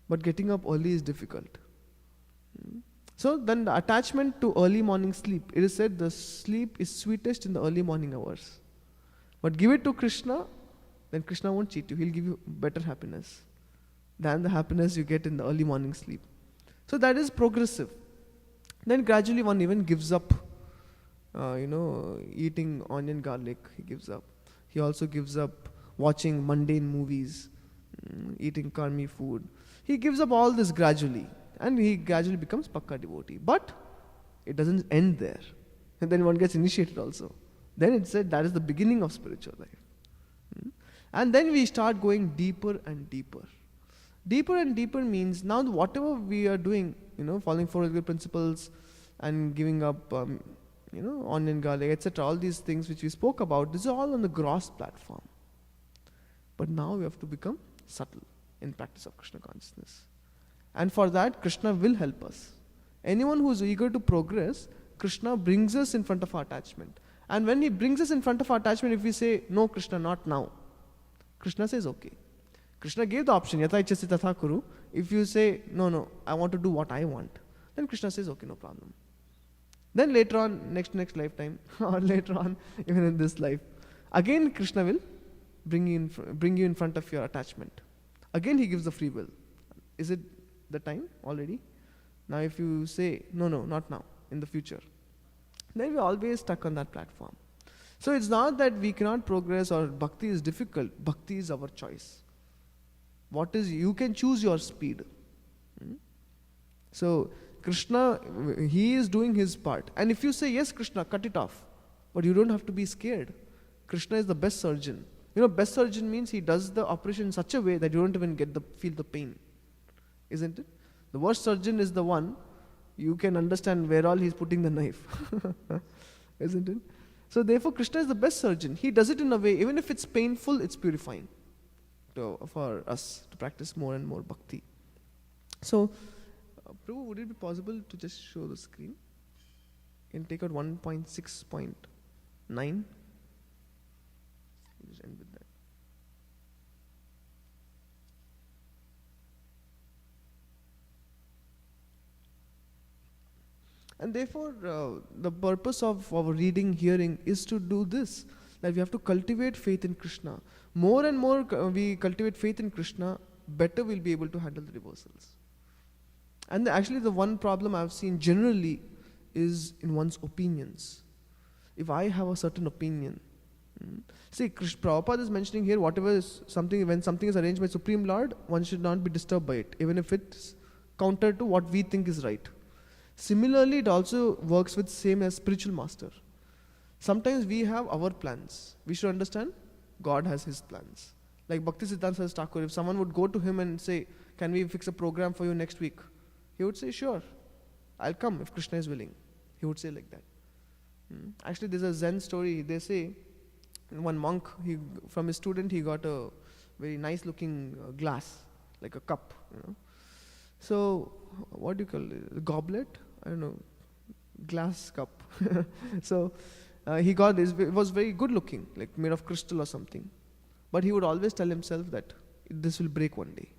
but getting up early is difficult. So then the attachment to early morning sleep, it is said the sleep is sweetest in the early morning hours. But give it to Krishna, then Krishna won't cheat you. He'll give you better happiness than the happiness you get in the early morning sleep. So that is progressive. Then gradually one even gives up, eating onion garlic, he gives up. He also gives up watching mundane movies, eating karmi food. He gives up all this gradually, and he gradually becomes pakka devotee. But it doesn't end there. And then one gets initiated also. Then it said that is the beginning of spiritual life. And then we start going deeper and deeper. Deeper and deeper means now whatever we are doing, following 4 regulative principles and giving up, onion, garlic, etc., all these things which we spoke about, this is all on the gross platform. But now we have to become subtle in practice of Krishna consciousness. And for that, Krishna will help us. Anyone who is eager to progress, Krishna brings us in front of our attachment. And when he brings us in front of our attachment, if we say, no Krishna, not now, Krishna says, okay. Krishna gave the option, yatha ichasi tatha kuru. If you say, no, I want to do what I want, then Krishna says, okay, no problem. Then later on, next lifetime, or later on, even in this life, again Krishna will bring you in front of your attachment. Again he gives the free will. Is it the time already? Now if you say, no, not now, in the future, then we're always stuck on that platform. So it's not that we cannot progress or bhakti is difficult. Bhakti is our choice. You can choose your speed. So Krishna, he is doing his part. And if you say, yes Krishna, cut it off. But you don't have to be scared. Krishna is the best surgeon. Best surgeon means he does the operation in such a way that you don't even feel the pain. Isn't it? The worst surgeon is the one, you can understand where all he's putting the knife. Isn't it? So therefore Krishna is the best surgeon. He does it in a way, even if it's painful, it's purifying for us to practice more and more bhakti. So, Prabhu, would it be possible to just show the screen? You can take out 1.6.9. Just end with that. And therefore, the purpose of our reading, hearing is to do this, that we have to cultivate faith in Krishna. More and more we cultivate faith in Krishna, better we'll be able to handle the reversals. And actually the one problem I've seen generally is in one's opinions. If I have a certain opinion, see, Prabhupada is mentioning here, when something is arranged by Supreme Lord, one should not be disturbed by it, even if it's counter to what we think is right. Similarly, it also works with same as spiritual master. Sometimes we have our plans. We should understand God has his plans. Like Bhakti Siddhanta Thakur, if someone would go to him and say, can we fix a program for you next week? He would say, sure, I'll come if Krishna is willing. He would say like that. Actually, there's a Zen story. They say, one monk, from his student, he got a very nice looking glass, like a cup. So, what do you call it? A goblet? I don't know. Glass cup. So, he got this. It was very good looking, like made of crystal or something. But he would always tell himself that this will break one day.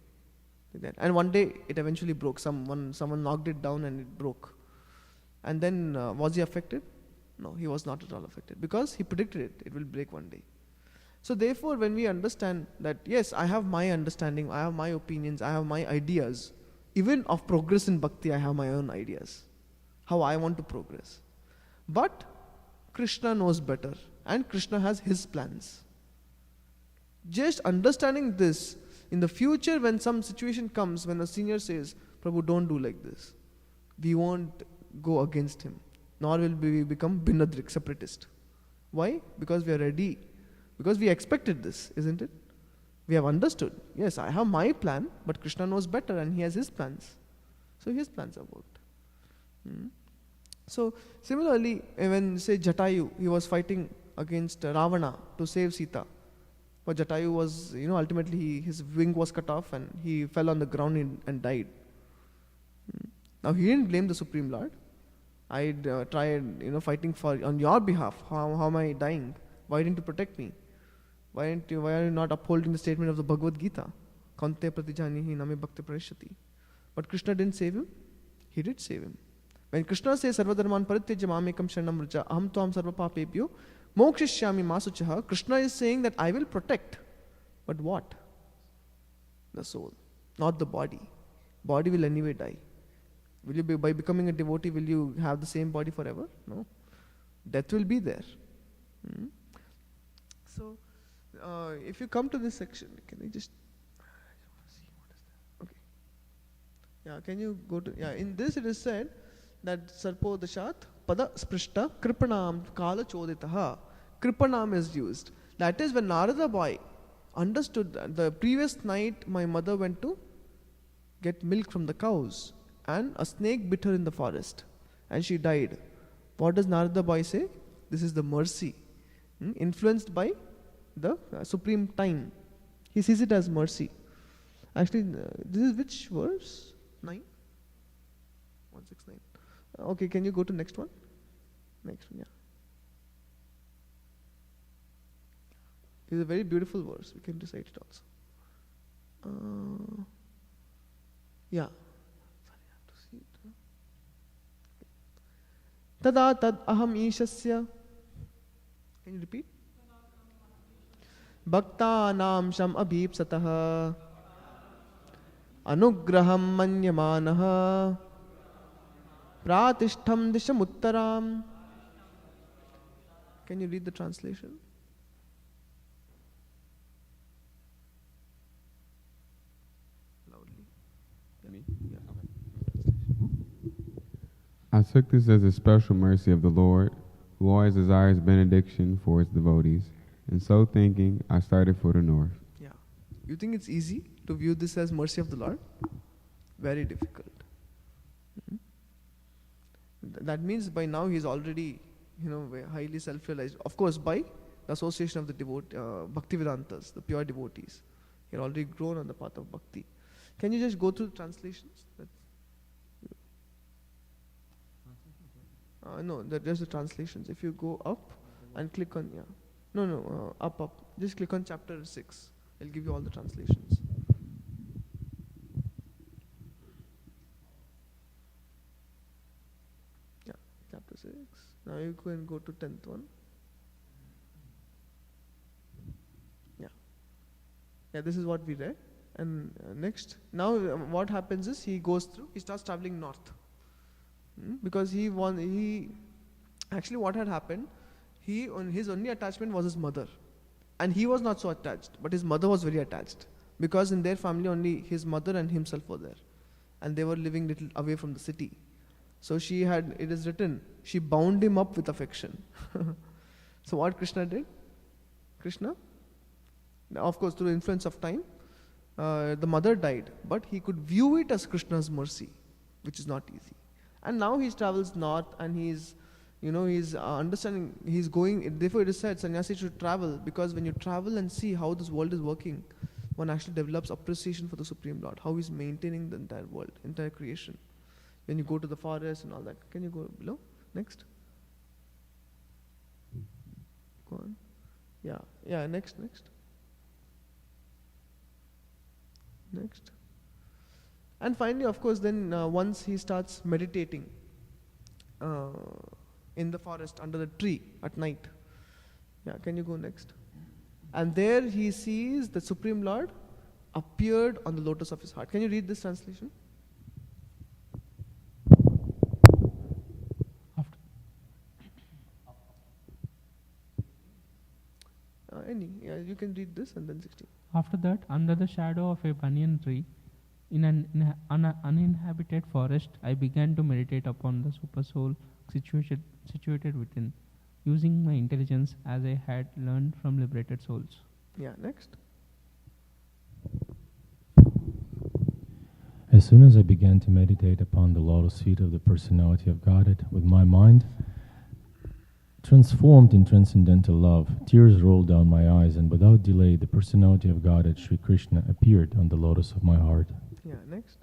like that. And one day it eventually broke. Someone knocked it down and it broke. And then was he affected? No, he was not at all affected because he predicted it. It will break one day. So therefore, when we understand that, yes, I have my understanding, I have my opinions, I have my ideas, even of progress in bhakti, I have my own ideas, how I want to progress. But Krishna knows better and Krishna has his plans. Just understanding this, in the future when some situation comes, when a senior says, Prabhu, don't do like this, we won't go against him, nor will we become Binadrik, separatist. Why? Because we are ready. Because we expected this, isn't it? We have understood. Yes, I have my plan, but Krishna knows better and he has his plans. So his plans have worked. So similarly, when say Jatayu, he was fighting against Ravana to save Sita. But Jatayu was, ultimately his wing was cut off and he fell on the ground and died. Now he didn't blame the Supreme Lord. I tried, fighting on your behalf. How am I dying? Why didn't you protect me? Why are you not upholding the statement of the Bhagavad Gita? Kante pratijanihi name bhakti praishyati. But Krishna didn't save him. He did save him. When Krishna says sarvadharman parityajya mamekam sharanam vraja aham tvam sarva papebhyo mokshishyami masuchaha, Krishna is saying that I will protect. But what? The soul, not the body. Body will anyway die. Will you by becoming a devotee, will you have the same body forever? No. Death will be there. So, if you come to this section, can you just see what is that? Okay. Yeah, can you go to, in this it is said that Sarpo Dashat Pada Sprishta Kripanam Kala Choditaha. Kripanam is used. That is when Narada boy understood that the previous night my mother went to get milk from the cows and a snake bit her in the forest and she died. What does Narada boy say? This is the mercy. Influenced by the supreme time. He sees it as mercy. Actually, this is which verse? 9? 169. Okay, can you go to next one? Next one, yeah. It's a very beautiful verse. We can recite it also. Yeah. Sorry, I have to see it. Tada tad aham ishasya. Can you repeat? Bhakta nam sham abhipsataha anugraham manyamanaha pratishtham disham uttaram. Can you read the translation? Loudly. Me? Yeah. I took this as a special mercy of the Lord, who always desires benediction for his devotees. And so thinking, I started for the north. Yeah. You think it's easy to view this as mercy of the Lord? Very difficult. That means by now he's already, highly self-realized. Of course, by the association of the Bhaktivedantas, the pure devotees. He had already grown on the path of bhakti. Can you just go through the translations? No, there's the translations. If you go up and click on, up. Just click on chapter 6. It'll give you all the translations. Yeah, chapter 6. Now you can go to 10th one. Yeah, this is what we read. And next, now what happens is he starts traveling north. Because actually what had happened, his only attachment was his mother. And he was not so attached, but his mother was very attached. Because in their family only his mother and himself were there. And they were living little away from the city. So it is written, she bound him up with affection. So what Krishna did? Krishna, of course through the influence of time, the mother died. But he could view it as Krishna's mercy, which is not easy. And now he travels north and he's understanding, he's going, therefore it is said, sannyasi should travel, because when you travel and see how this world is working, one actually develops appreciation for the Supreme Lord, how he's maintaining the entire world, entire creation. When you go to the forest and all that. Can you go below? Next. Go on. Yeah, next. And finally, of course, then once he starts meditating in the forest under the tree at night. Yeah, can you go next? And there he sees the Supreme Lord appeared on the lotus of his heart. Can you read this translation? Yeah, you can read this and then 16. After that, under the shadow of a banyan tree, in an uninhabited forest, I began to meditate upon the super soul situated within, using my intelligence as I had learned from liberated souls. Yeah, next. As soon as I began to meditate upon the lotus feet of the personality of Godhead with my mind, transformed in transcendental love, tears rolled down my eyes, and without delay, the personality of Godhead, Sri Krishna, appeared on the lotus of my heart. Yeah, next.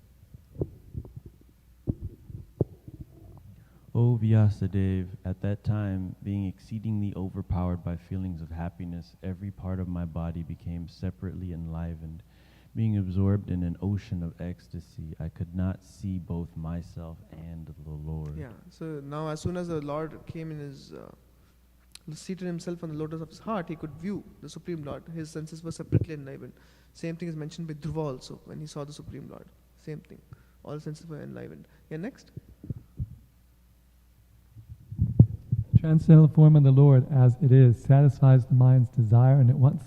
O Vyasadeva, at that time, being exceedingly overpowered by feelings of happiness, every part of my body became separately enlivened. Being absorbed in an ocean of ecstasy, I could not see both myself and the Lord. Yeah, so now as soon as the Lord came in his, seated himself on the lotus of his heart, he could view the Supreme Lord. His senses were separately enlivened. Same thing is mentioned by Dhruva also, when he saw the Supreme Lord. Same thing. All senses were enlivened. Yeah, next. Transcendental form of the Lord as it is satisfies the mind's desire and at once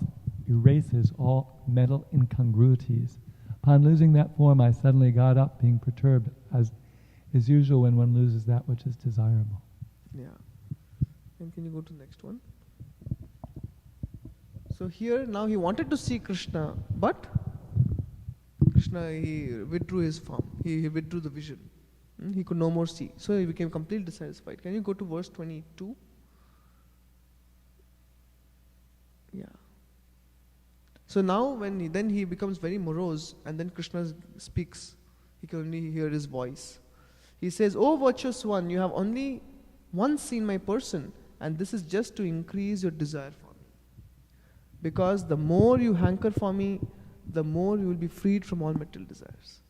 erases all mental incongruities. Upon losing that form, I suddenly got up, being perturbed, as is usual when one loses that which is desirable. Yeah. And can you go to the next one? So here, now he wanted to see Krishna, but Krishna, he withdrew his form. He withdrew the vision. He could no more see. So he became completely dissatisfied. Can you go to verse 22? Yeah. So now then he becomes very morose, and then Krishna speaks. He can only hear his voice. He says, "O virtuous one, you have only once seen my person, and this is just to increase your desire for me. Because the more you hanker for me, the more you will be freed from all material desires."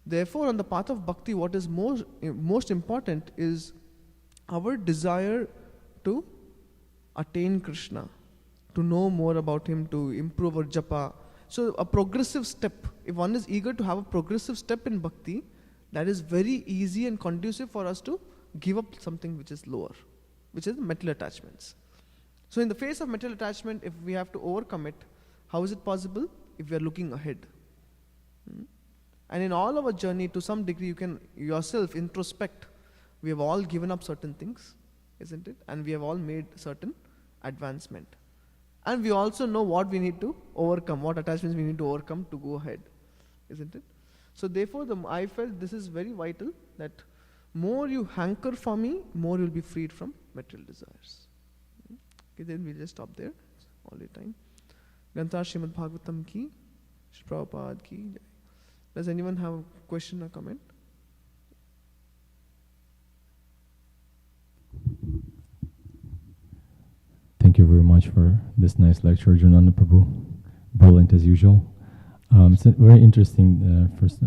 Therefore, on the path of bhakti, what is most important is our desire to attain Krishna, to know more about him, to improve our japa. So a progressive step, if one is eager to have a progressive step in bhakti, that is very easy and conducive for us to give up something which is lower, which is material attachments. So in the face of material attachment, if we have to overcome it, how is it possible? If we are looking ahead. And in all our journey, to some degree, you can yourself introspect. We have all given up certain things, isn't it? And we have all made certain advancement. And we also know what we need to overcome, what attachments we need to overcome to go ahead, isn't it? So therefore, I felt this is very vital, that more you hanker for me, more you will be freed from material desires. Okay, then we'll just stop there. It's already time. Granth Śrimad Bhāgavatam ki, Shri Prabhupada ki. Does anyone have a question or comment? Thank you very much for this nice lecture, Arjunānanda Prabhu. Brilliant as usual. It's very interesting, first,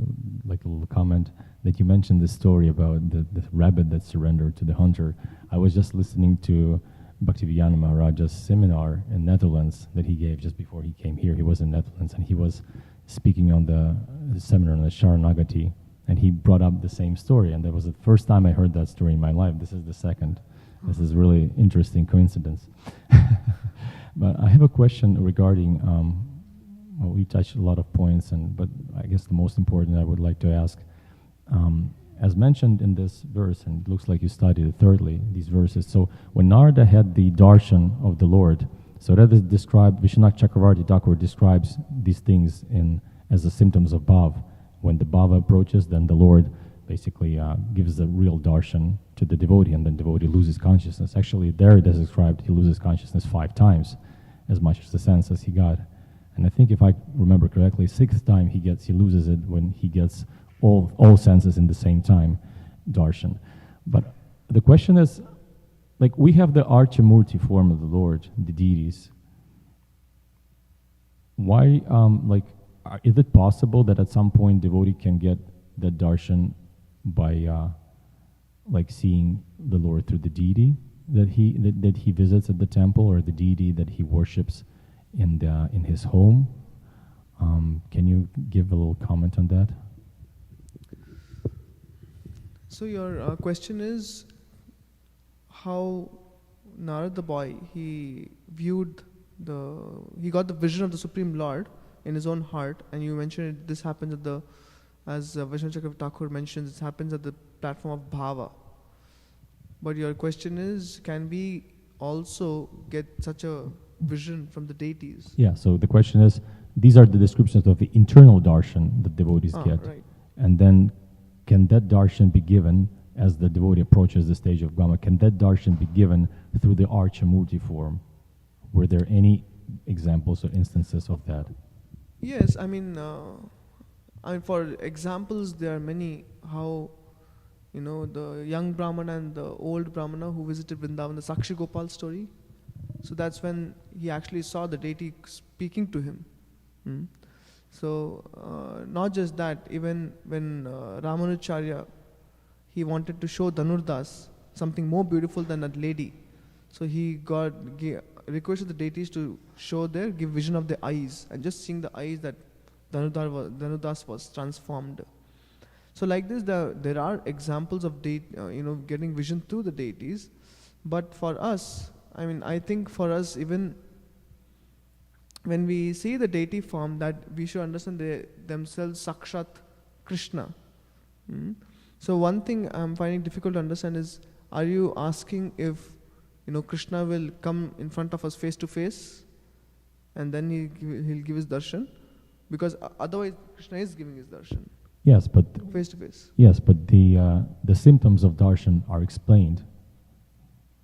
like a little comment, that you mentioned the story about the rabbit that surrendered to the hunter. I was just listening to Bhaktivedanta Maharaja's seminar in Netherlands that he gave just before he came here. He was in Netherlands, and he was speaking on the seminar on the Sharanagati, and he brought up the same story, and that was the first time I heard that story in my life. This is the second. This is really interesting coincidence. But I have a question regarding, well, we touched a lot of points, but I guess the most important I would like to ask, as mentioned in this verse, and it looks like you studied it thoroughly, these verses. So when Narada had the darshan of the Lord, so that is described, Vishwanath Chakravarti Thakur describes these things as the symptoms of bhav. When the bhava approaches, then the Lord basically gives the real darshan to the devotee, and then devotee loses consciousness. Actually, there it is described, he loses consciousness 5 times, as much as the sense as he got. And I think if I remember correctly, 6th time he loses it when he gets all senses in the same time, darshan. But the question is, like, we have the Archamurti form of the Lord, the deities. Why, is it possible that at some point devotee can get that darshan by like seeing the Lord through the deity that he visits at the temple, or the deity that he worships in his home? Can you give a little comment on that? So your question is how Narad the boy, he got the vision of the Supreme Lord in his own heart, and you mentioned this happens as Vaishnav Chakravarti Thakur mentions, it happens at the platform of bhava. But your question is, can we also get such a vision from the deities? Yeah, so the question is, these are the descriptions of the internal darshan that devotees get. Right. And then, can that darshan be given as the devotee approaches the stage of Brahma? Can that darshan be given through the Archamurti form? Were there any examples or instances of that? Yes, I mean, for examples, there are many. How, the young Brahmana and the old Brahmana who visited Vrindavan, the Sakshi Gopal story. So that's when he actually saw the deity speaking to him. So, not just that, even when Ramanujacharya, he wanted to show Dhanurdas something more beautiful than that lady. So he requested the deities to give vision of the eyes, and just seeing the eyes that Dhanurdas was transformed. So like this, there are examples of getting vision through the deities. But for us, I think for us, even when we see the deity form, that we should understand themselves Sakshat Krishna. So one thing I'm finding difficult to understand is, are you asking if Krishna will come in front of us face to face, and then he'll give his darshan? Because otherwise Krishna is giving his darshan. Yes, but face to face. Yes, but the symptoms of darshan are explained.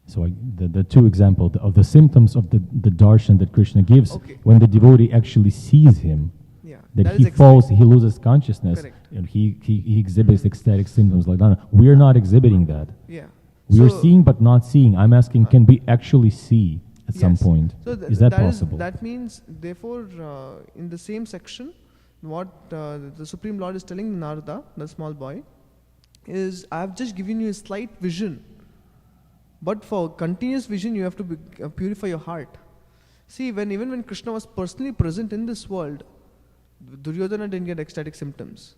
So the two examples of the symptoms of the darshan that Krishna gives, when the devotee actually sees him, that he falls, he loses consciousness, and he exhibits ecstatic symptoms like that. We are not exhibiting that. Yeah. We are seeing but not seeing. I'm asking, can we actually see at some point? So is that possible? That means, therefore, in the same section, what the Supreme Lord is telling Narada, the small boy, is, I have just given you a slight vision. But for continuous vision, you have to purify your heart. See, even when Krishna was personally present in this world, Duryodhana didn't get ecstatic symptoms.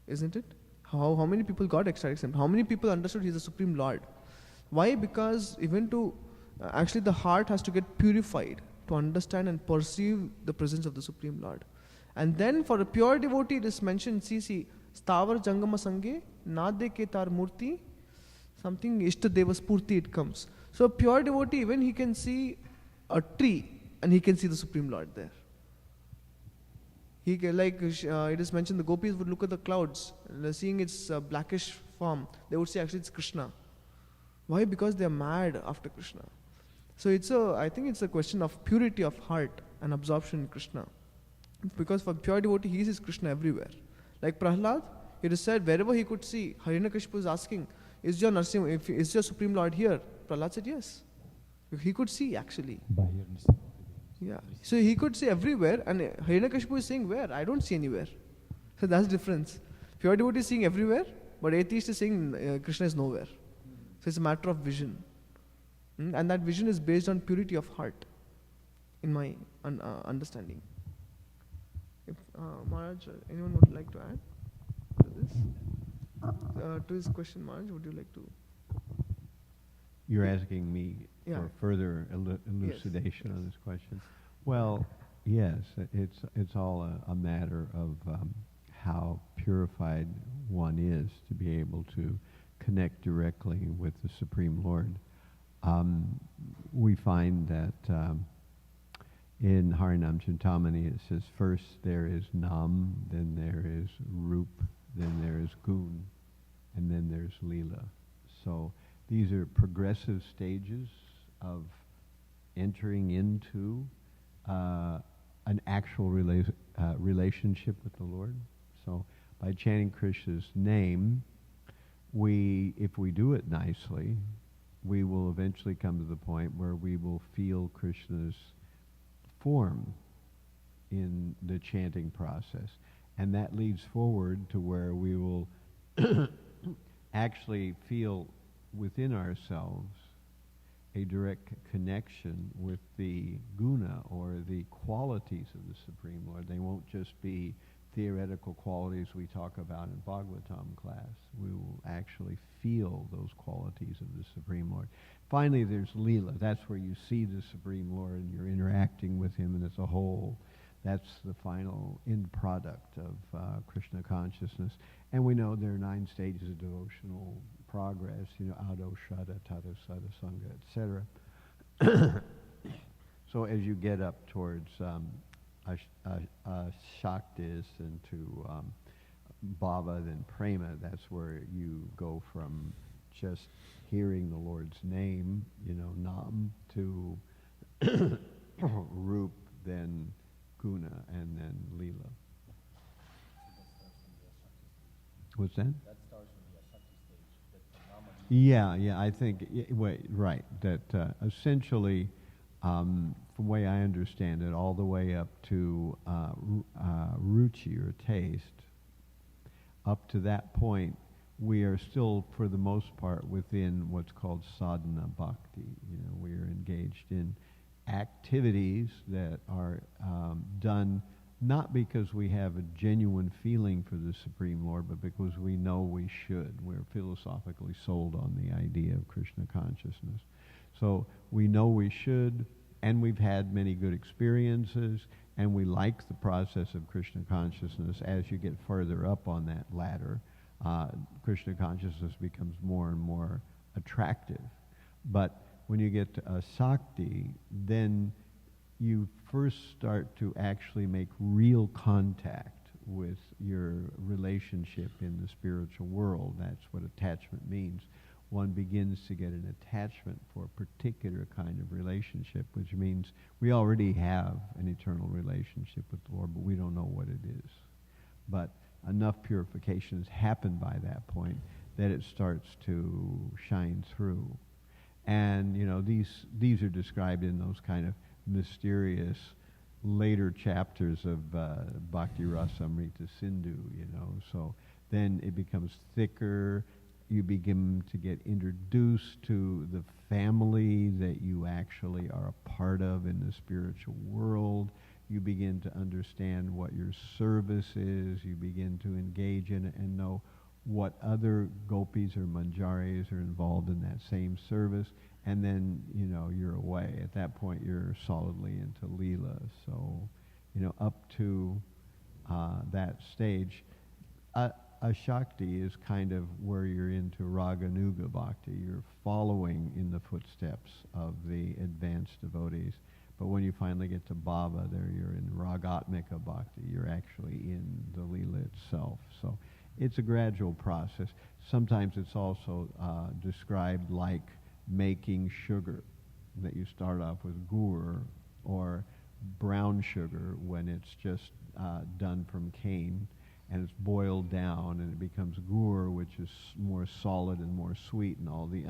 Isn't it? How many people got ecstatic symptoms? How many people understood he's the Supreme Lord? Why? Because even actually the heart has to get purified to understand and perceive the presence of the Supreme Lord. And then for a pure devotee, it is mentioned, see, Stavar Jangama Sange, Nade Ketar Murti, something Ishta Deva Spurti, it comes. So a pure devotee, even he can see a tree and he can see the Supreme Lord there. He can, it is mentioned, the gopis would look at the clouds, seeing its blackish form, they would say actually it's Krishna. Why? Because they are mad after Krishna. So I think it's a question of purity of heart and absorption in Krishna. Because for pure devotee, he sees Krishna everywhere. Like Prahlad, it is said wherever he could see, Hiranyakashipu is asking, is your Supreme Lord here? Prahlad said yes. He could see actually. Yeah. So he could see everywhere, and Hiranyakashipu is saying where? I don't see anywhere. So that's the difference. Pure devotee is seeing everywhere, but atheist is saying Krishna is nowhere. So it's a matter of vision. And that vision is based on purity of heart, in my understanding. If Maharaj, anyone would like to add to this? To his question, Maharaj, would you like to? You're asking me for further elucidation on this question? Well, yes, it's all a matter of how purified one is to be able to connect directly with the Supreme Lord. We find that in Harinam Chintamani it says first there is Nam, then there is Rup, then there is Gun, and then there's Leela. So these are progressive stages of entering into an actual relationship with the Lord. So by chanting Krishna's name, if we do it nicely, we will eventually come to the point where we will feel Krishna's form in the chanting process. And that leads forward to where we will actually feel within ourselves a direct connection with the guna, or the qualities of the Supreme Lord. They won't just be theoretical qualities we talk about in Bhāgavatam class. We will actually feel those qualities of the Supreme Lord. Finally, there's Leela. That's where you see the Supreme Lord and you're interacting with him, and as a whole, that's the final end product of Krishna consciousness. And we know there are 9 stages of devotional progress, Ado, Shraddha, Tada, Sada, Sangha, etc. So as you get up towards Shaktis and to Bhava, then Prema, that's where you go from just hearing the Lord's name, Nam, to Rup, then Guna, and then Leela. What's that? That starts from the Shakti stage. Yeah, I think, right, that essentially, from the way I understand it, all the way up to ruchi, or taste, up to that point, we are still, for the most part, within what's called sadhana bhakti. We are engaged in activities that are done not because we have a genuine feeling for the Supreme Lord, but because we know we should. We're philosophically sold on the idea of Krishna consciousness. So we know we should, and we've had many good experiences, and we like the process of Krishna consciousness. As you get further up on that ladder, Krishna consciousness becomes more and more attractive. But when you get to Asakti, then you first start to actually make real contact with your relationship in the spiritual world. That's what attachment means. One begins to get an attachment for a particular kind of relationship, which means we already have an eternal relationship with the Lord, but we don't know what it is. But enough purifications happen by that point that it starts to shine through. And these are described in those kind of mysterious later chapters of Bhakti Rasamrita Sindhu, So then it becomes thicker. You begin to get introduced to the family that you actually are a part of in the spiritual world. You begin to understand what your service is. You begin to engage in it and know what other gopis or manjaris are involved in that same service. And then, you're away. At that point, you're solidly into Leela. So, up to that stage, Ashakti is kind of where you're into Raganuga Bhakti. You're following in the footsteps of the advanced devotees. But when you finally get to Bhava, there you're in Ragatmika Bhakti. You're actually in the Leela itself. So it's a gradual process. Sometimes it's also described like making sugar, that you start off with gur, or brown sugar when it's just done from cane, and it's boiled down and it becomes gur, which is more solid and more sweet, and all the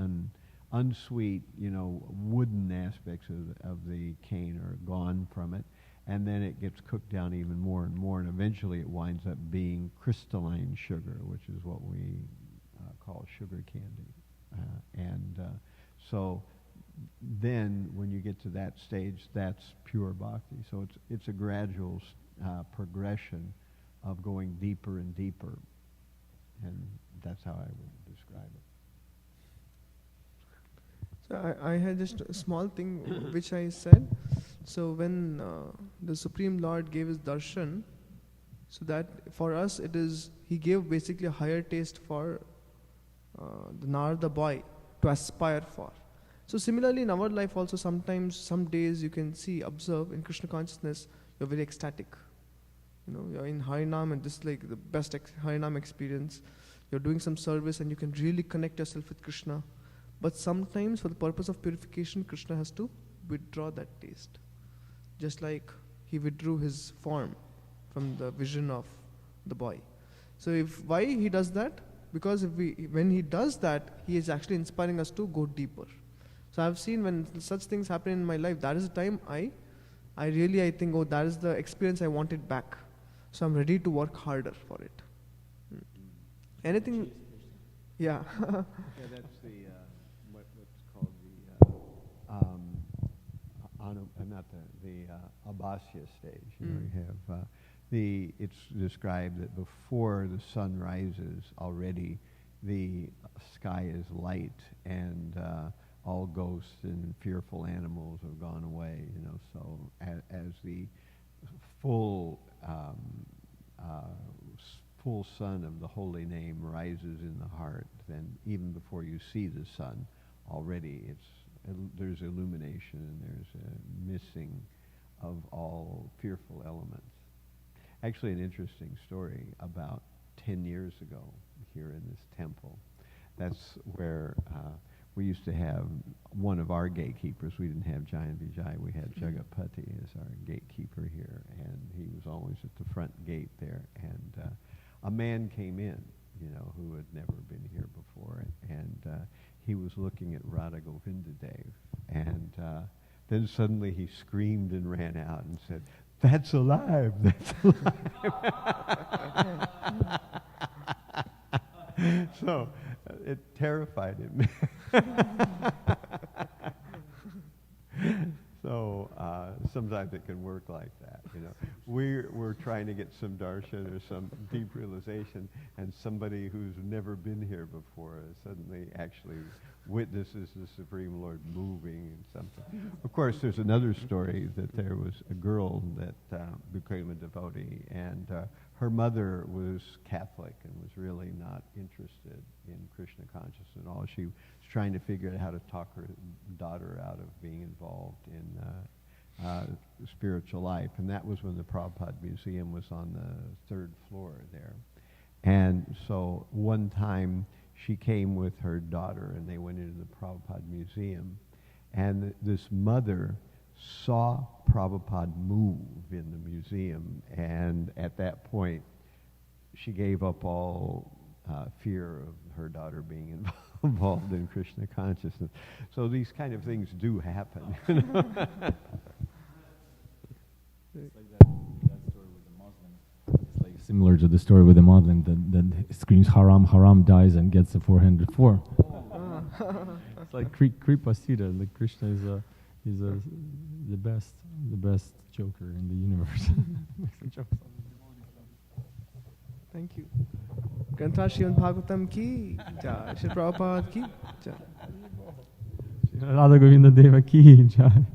unsweet, wooden aspects of the cane are gone from it. And then it gets cooked down even more and more, and eventually it winds up being crystalline sugar, which is what we call sugar candy. So then when you get to that stage, that's pure bhakti. So it's a gradual progression of going deeper and deeper. And that's how I would describe it. So I had just a small thing which I said. So when the Supreme Lord gave his darshan, so that for us it is, he gave basically a higher taste for the Narada boy to aspire for. So similarly in our life also, sometimes, some days you can observe in Krishna consciousness, you're very ecstatic. You're in Harinam and this is like the best Harinam experience. You're doing some service and you can really connect yourself with Krishna. But sometimes for the purpose of purification, Krishna has to withdraw that taste. Just like he withdrew his form from the vision of the boy. So why he does that? Because when he does that, he is actually inspiring us to go deeper. So I've seen when such things happen in my life, that is the time I think, that is the experience I wanted back. So I'm ready to work harder for it. Anything? Yeah. Yeah, that's the what's called the abhasya stage. You know, you have it's described that before the sun rises, already the sky is light and all ghosts and fearful animals have gone away. You know, so as the full full sun of the holy name rises in the heart, then even before you see the sun, already there's illumination and there's a missing of all fearful elements. Actually, an interesting story about 10 years ago here in this temple. That's where we used to have one of our gatekeepers. We didn't have Jayan Vijay. We had Jagapati as our gatekeeper here, and he was always at the front gate there. And a man came in, you know, who had never been here before, and he was looking at Radha Govindadev, and then suddenly he screamed and ran out and said, "That's alive! That's alive!" So it terrified him. So sometimes it can work like that, you know. We're trying to get some darshan or some deep realization, and somebody who's never been here before suddenly actually witnesses the Supreme Lord moving and something. Of course, there's another story that there was a girl that became a devotee, and her mother was Catholic and was really not interested in Krishna consciousness at all. She was trying to figure out how to talk her daughter out of being involved in spiritual life. And that was when the Prabhupada Museum was on the 3rd floor there. And so one time she came with her daughter and they went into the Prabhupada Museum. And this mother saw Prabhupada move in the museum, and at that point she gave up all fear of her daughter being involved in Krishna consciousness. So these kind of things do happen. You know? It's like that story with the Muslim. It's like similar to the story with the Muslim that screams haram, haram, dies and gets the 404. It's like Kripasita, like Krishna is the best joker in the universe. Thank you. Śrimad Bhāgavatam ki jai, Śrila Prabhupada ki jai. Radha Govinda Deva ki jai.